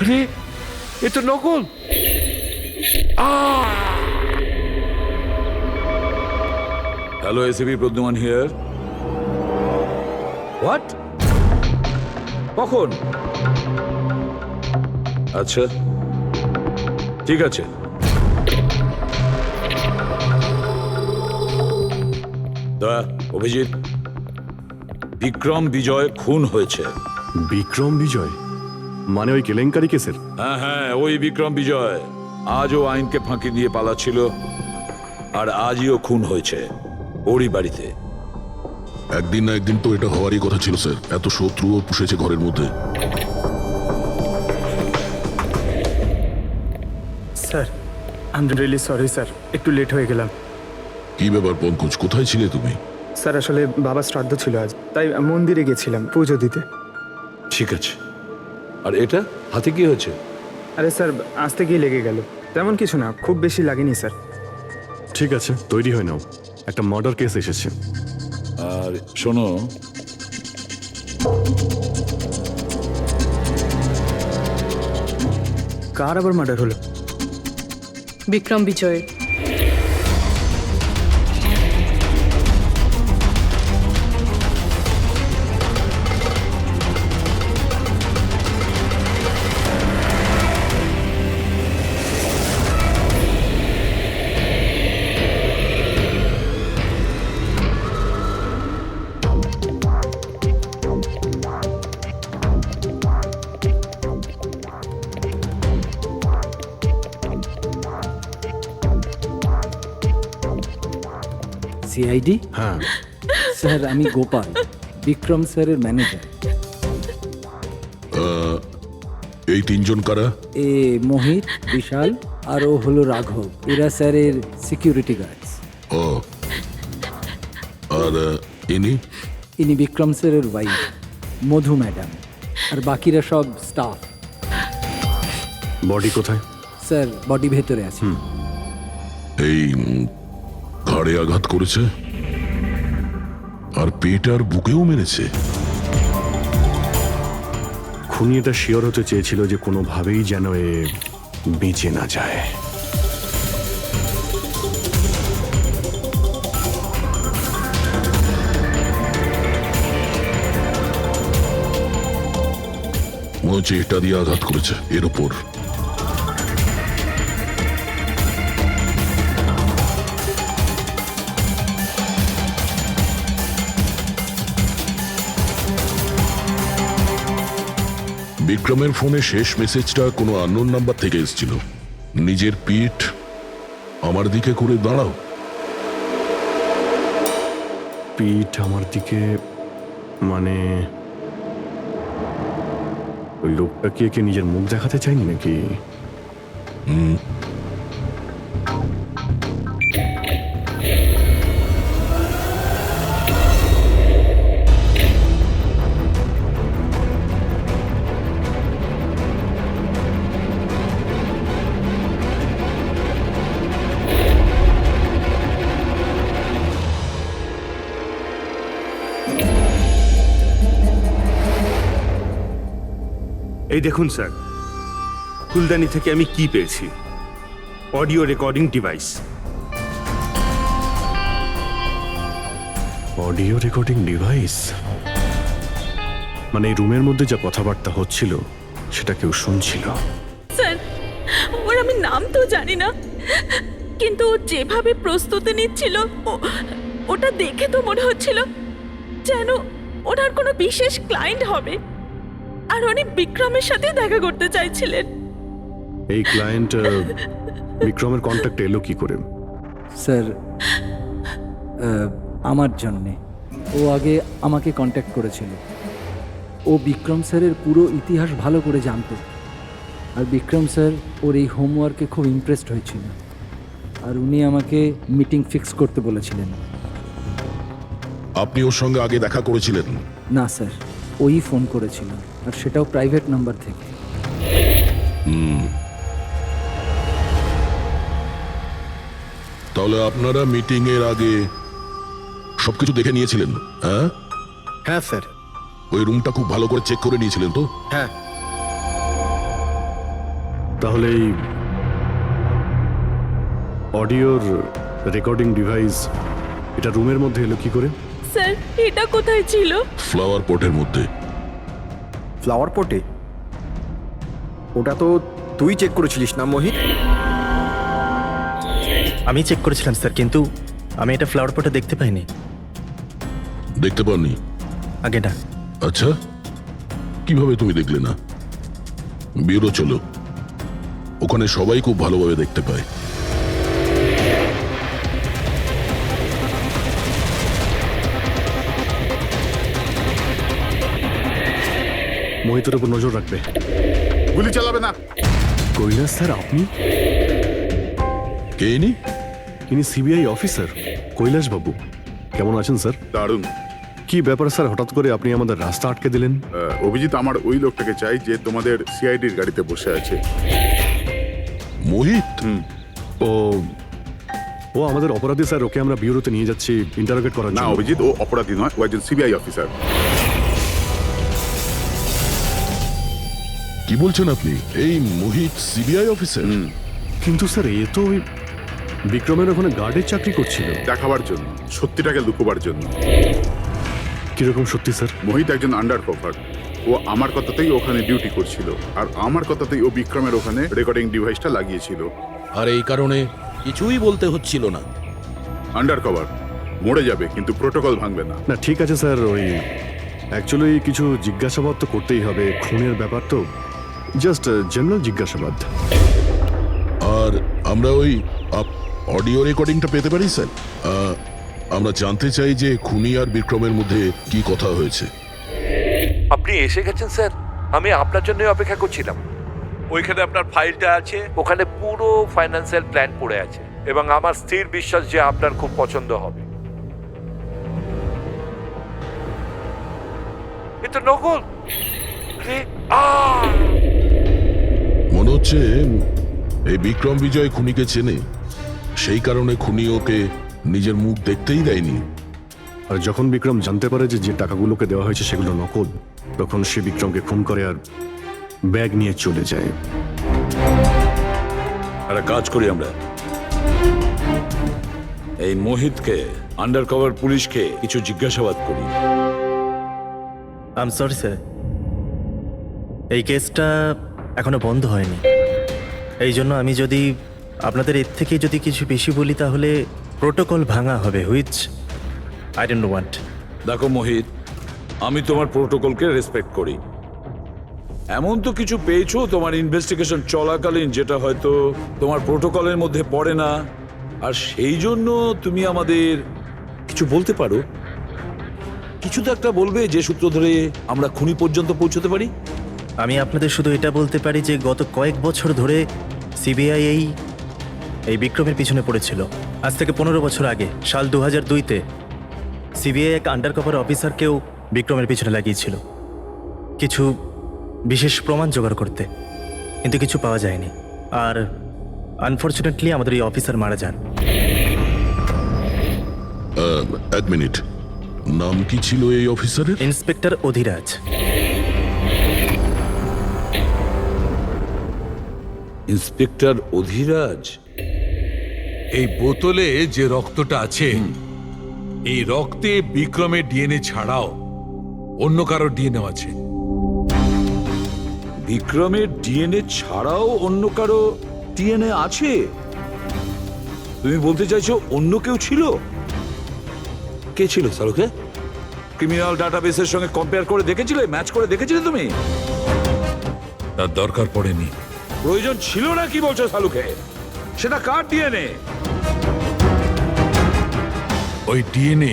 J: আরে এ তো নকল।
F: Hello, ACP Pradyuman here. What? কখন? আচ্ছা ঠিক আছে, দয়া, অভিজিৎ, বিক্রম বিজয় খুন হয়েছে।
B: বিক্রম বিজয় মানে ওই কেলেঙ্কারি কেসের?
F: হ্যাঁ হ্যাঁ, ওই বিক্রম বিজয় আজও আইনকে ফাঁকি দিয়ে পালাচ্ছিল, আর আজও খুন হয়েছে ওরই বাড়িতে।
C: একদিন না একদিন তো এটা হওয়ারই কথা ছিল স্যার, এত শত্রুও পুষেছে ঘরের মধ্যে।
A: Sir I am really sorry sir, একটু লেট হয়ে গেলাম।
C: কি ব্যাপার পঙ্কজ, কোথায় ছিলে তুমি?
A: স্যার আসলে বাবার শ্রাদ্ধ ছিল আজ, তাই মন্দিরে গেছিলাম পুজো দিতে।
F: ঠিক আছে, আর এটা হাতে কি হয়েছে?
A: আরে স্যার আসতে গিয়ে লেগে গেল, তেমন কিছু না, খুব বেশি লাগেনি স্যার।
B: ঠিক আছে, তৈরি হয়ে নাও, একটা মার্ডার কেস এসেছে।
F: আর শোনো,
A: কার আবার মার্ডার হলো?
D: বিক্রম বিজয়।
Q: সিআইডি?
B: হ্যাঁ
Q: স্যার আমি গোপাল, বিক্রম স্যারের ম্যানেজার।
C: এই তিনজন কারা?
Q: এ মোহিত, বিশাল আর ও হলো রাঘব, এরা স্যারের সিকিউরিটি গার্ডস।
C: ও, আর ইনি?
Q: ইনি বিক্রম স্যারের ওয়াইফ মধু ম্যাডাম, আর বাকিরা সব স্টাফ।
B: বডি কোথায়?
Q: স্যার বডি ভেতরে আছে।
C: এই ঘাড়ে আঘাত করেছে আর পেট আর বুকেও মেরেছে।
B: খুনি এটা শিওর হতে চেয়েছিল যে কোনোভাবেই যেন এ বেঁচে না যায়।
C: মনে হচ্ছে এটা দিয়ে আঘাত করেছে এর ওপর। বিক্রমের ফোনে শেষ মেসেজটা কোনো আননোন নাম্বার থেকে এসেছিল, নিজের পিঠ আমার দিকে করে দাঁড়াও।
B: পিঠ আমার দিকে মানে ওই লোকটা কি একে নিজের মুখ দেখাতে চাইনি নাকি?
G: এই দেখুন স্যার, ফুলদানি থেকে আমি কি পেয়েছি, audio recording device.
B: Audio recording device মানে এই রুমের মধ্যে যা কথাবার্তা হচ্ছিল সেটা কেউ শুনছিল।
P: স্যার ওর আমি নাম তো জানি না, কিন্তু ও যেভাবে প্রস্তুতি নিচ্ছিল ওটা দেখে তো মনে হচ্ছিল যেন ওনার কোনো বিশেষ ক্লায়েন্ট হবে, আর উনি বিক্রমের সাথে দেখা করতে চাইছিলেন।
B: এই ক্লায়েন্ট বিক্রমের কন্ট্যাক্ট এলো কি করে?
Q: স্যার আমার জন্যে ও আগে আমাকে কন্ট্যাক্ট করেছিল। ও বিক্রম স্যারের পুরো ইতিহাস ভালো করে জানতো, আর বিক্রম স্যার ওর এই হোমওয়ার্কে খুব ইমপ্রেসড হয়েছিল, আর উনি আমাকে মিটিং ফিক্স করতে বলেছিলেন।
C: আপনি ওর সঙ্গে আগে দেখা করেছিলেন?
Q: না স্যার, ওই ফোন করেছিল, আর সেটাও প্রাইভেট নাম্বার থেকে।
C: তাহলে আপনারা মিটিং এর আগে সবকিছু দেখে নিয়েছিলেন? হ্যাঁ
L: হ্যাঁ স্যার।
C: ওই রুমটা খুব ভালো করে চেক করে নিয়েছিলেন তো?
L: হ্যাঁ।
B: তাহলে এই অডিওর রেকর্ডিং ডিভাইস এটা রুমের মধ্যে এলো কি করে?
P: স্যার এটা কোথায় ছিল?
C: ফ্লাওয়ার পটের মধ্যে।
L: ফ্লাওয়ার পটে? ওটা তো তুই চেক করেছিলিস না মোহিত?
K: আমি চেক করেছিলাম স্যার, কিন্তু আমি এটা ফ্লাওয়ার পটে দেখতে পাইনি।
C: দেখতে পাননি?
K: আগে না।
C: আচ্ছা, কিভাবে তুমি দেখলে না? ব্যুরো চলো, ওখানে সবাই খুব ভালোভাবে দেখতে পায়।
B: মোহিতের উপর নজর রাখবে।
I: গুলি চালাবে না।
B: কৈলাস স্যার, আপনি?
C: কে ইনি?
B: ইনি সিবিআই অফিসার কৈলাস বাবু। কেমন আছেন স্যার?
I: দারুণ।
B: কি ব্যাপার স্যার, হঠাৎ করে আপনি আমাদের রাস্তা আটকে দিলেন?
I: অভিজিৎ, আমার ওই লোকটাকে চাই যে তোমাদের সিআইডির গাড়িতে বসে আছে।
C: মোহিত?
B: ও ও আমাদের অপরাধী স্যার, ওকে আমরা ব্যুরোতে নিয়ে যাচ্ছি ইন্টারোগেট করার
I: না
B: জন্য।
I: অভিজিৎ, ও অপরাধী নয়, ও একজন সিবিআই অফিসার।
C: কি বলছেন আপনি? এই মোহিত সিবিআই অফিসার?
B: কিন্তু স্যার, এ তো ওই বিক্রমের ওখানে গার্ডের চাকরি করছিল।
I: দেখাবার জন্য, সত্যিটাকে লুকোবার জন্য।
B: কিরকম সত্যি স্যার?
I: মোহিত একজন আন্ডার কভার। ও আমার কথাতেই ওখানে ডিউটি করছিল, আর আমার কথাতেই ও বিক্রমের ওখানে রেকর্ডিং ডিভাইসটা লাগিয়েছিল।
C: আর এই কারণে কিছুই বলতে হচ্ছিল না।
I: আন্ডার কভার, মরে যাবে কিন্তু প্রোটোকল ভাঙবে না।
B: না ঠিক আছে স্যার, ওই অ্যাকচুয়ালি কিছু জিজ্ঞাসাবাদ তো করতেই হবে, খুনের ব্যাপার তো, জাস্ট জেনারেল জিজ্ঞাসাবাদ।
C: আর আমরা ওই অডিও রেকর্ডিংটা পেতে পারি স্যার? আমরা জানতে চাই যে খুনি আর বিক্রমের মধ্যে কি কথা হয়েছে।
J: আপনি এসে গেছেন স্যার, আমি আপনার জন্য অপেক্ষা করছিলাম। ওইখানে আপনার ফাইলটা আছে, ওখানে পুরো ফাইন্যান্সিয়াল প্ল্যান পড়ে আছে, এবং আমার স্থির বিশ্বাস যে আপনার খুব পছন্দ হবে। এটা নকল।
C: মনে হচ্ছে এই বিক্রম বিজয় খুনিকে চেনে, সেই কারণে খুনি ওকে নিজের মুখ দেখতেই দেয়নি।
B: আর যখন বিক্রম জানতে পারে যে যে টাকাগুলোকে দেওয়া হয়েছে সেগুলো নকল, তখন সে বিক্রমকে খুন করে আর ব্যাগ নিয়ে চলে যায়।
F: একটা কাজ করি আমরা, এই মোহিতকে, আন্ডার কভার পুলিশকে কিছু জিজ্ঞাসাবাদ করি।
K: আই এম সরি স্যার, এই কেসটা এখনো বন্ধ হয়নি। এই জন্য আমি যদি আপনাদের এর থেকে যদি কিছু বেশি বলি তাহলে প্রোটোকল ভাঙা হবে, হুইচ আই ডোন্ট ওয়ান্ট।
F: দেখো মোহিত, আমি তোমার প্রোটোকলকে রেসপেক্ট করি। এমন তো কিছু পেয়েছো তোমার ইনভেস্টিগেশন চলাকালীন যেটা হয়তো তোমার প্রোটোকলের মধ্যে পড়ে না, আর সেই জন্য তুমি আমাদের কিছু বলতে পারো। কিছু তো একটা বলবে যে সূত্র ধরে আমরা খুনি পর্যন্ত পৌঁছতে পারি।
K: আমি আপনাদের শুধু এটা বলতে পারি যে গত কয়েক বছর ধরে সিবিআই এই বিক্রমের পিছনে পড়েছিল। আজ থেকে 15 বছর আগে, সাল 2002-তে সিবিআই এক আন্ডার কভার অফিসারকেও বিক্রমের পিছনে লাগিয়েছিল কিছু বিশেষ প্রমাণ জোগাড় করতে, কিন্তু কিছু পাওয়া যায়নি। আর আনফর্চুনেটলি আমাদের এই অফিসার মারা যান।
C: এক মিনিট, নাম কি ছিল এই অফিসারের?
K: ইন্সপেক্টর অধিরাজ।
F: ইন্সপেক্টর অধিরাজ?
E: এই বোতলে যে রক্তটা আছে, এই রক্তে বিক্রমের ডিএনএ ছাড়াও অন্য কারো ডিএনএ আছে।
F: বিক্রমের ডিএনএ ছাড়াও অন্য কারো ডিএনএ আছে? তুমি বলতে চাইছো অন্য কেউ ছিল? কে ছিল সালুকে? ক্রিমিনাল ডাটাবেসের সঙ্গে কম্পেয়ার করে দেখেছিলে, ম্যাচ করে দেখেছিলে তুমি?
E: তার দরকার পড়েনি।
F: প্রয়োজন ছিল না কি বলছো সালুকে? সেটা কার ডিএনএ?
E: ওই ডিএনএ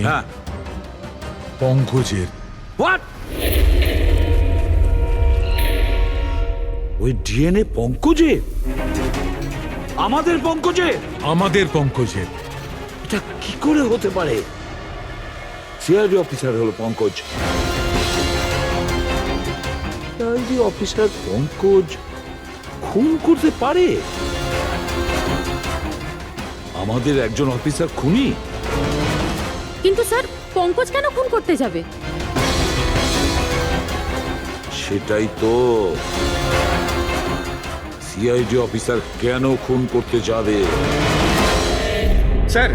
E: পঙ্কজের।
F: হোয়াট? ওই ডিএনএ পঙ্কজের? আমাদের পঙ্কজের?
E: আমাদের পঙ্কজের।
F: এটা কি করে হতে পারে? সিআইডি অফিসার হলো পঙ্কজ। সিআইডি অফিসার পঙ্কজ খুন করতে পারে? আমাদের একজন অফিসার খুনি?
H: কিন্তু স্যার, পঙ্কজ কেন খুন করতে যাবে?
F: সেটাই তো, সিআইডি অফিসার কেন খুন করতে যাবে?
G: স্যার,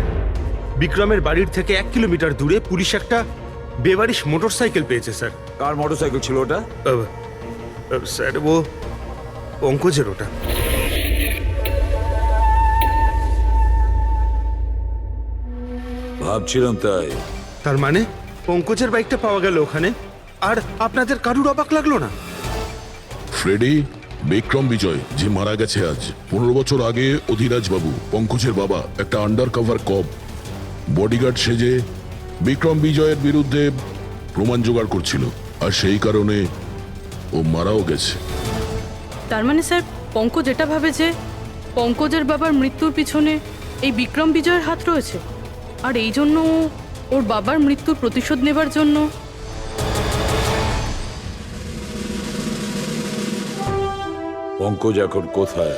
G: বিক্রমের বাড়ির থেকে 1 কিলোমিটার দূরে পুলিশ একটা বেবারিশ মোটরসাইকেল পেয়েছে স্যার।
F: কার মোটরসাইকেল ছিল ওটা?
G: স্যার, ও পঙ্কজের ওটা।
F: ভাবছিলাম তাই।
G: তার মানে পঙ্কজের বাইকটা পাওয়া গেল ওখানে, আর আপনাদের কারুর অবাক লাগলো না?
C: ফ্রেডি, বিক্রম বিজয় যে মারা গেছে আজ 15 বছর আগে, অধিরাজ বাবু পঙ্কজের বাবা একটা আন্ডার কভার কপ বডিগার্ড সেজে বিক্রম বিজয়ের বিরুদ্ধে প্রমাণ জোগাড় করছিল, আর সেই কারণে ও মারাও গেছে।
D: তার মানে স্যার পঙ্কজ এটা ভাবে যে পঙ্কজের বাবার মৃত্যুর পিছনে এই বিক্রম বিজয়ের হাত রয়েছে, আর এই জন্য ও ওর বাবার মৃত্যুর প্রতিশোধ নেবার জন্য।
F: পঙ্কজ এখন কোথায়?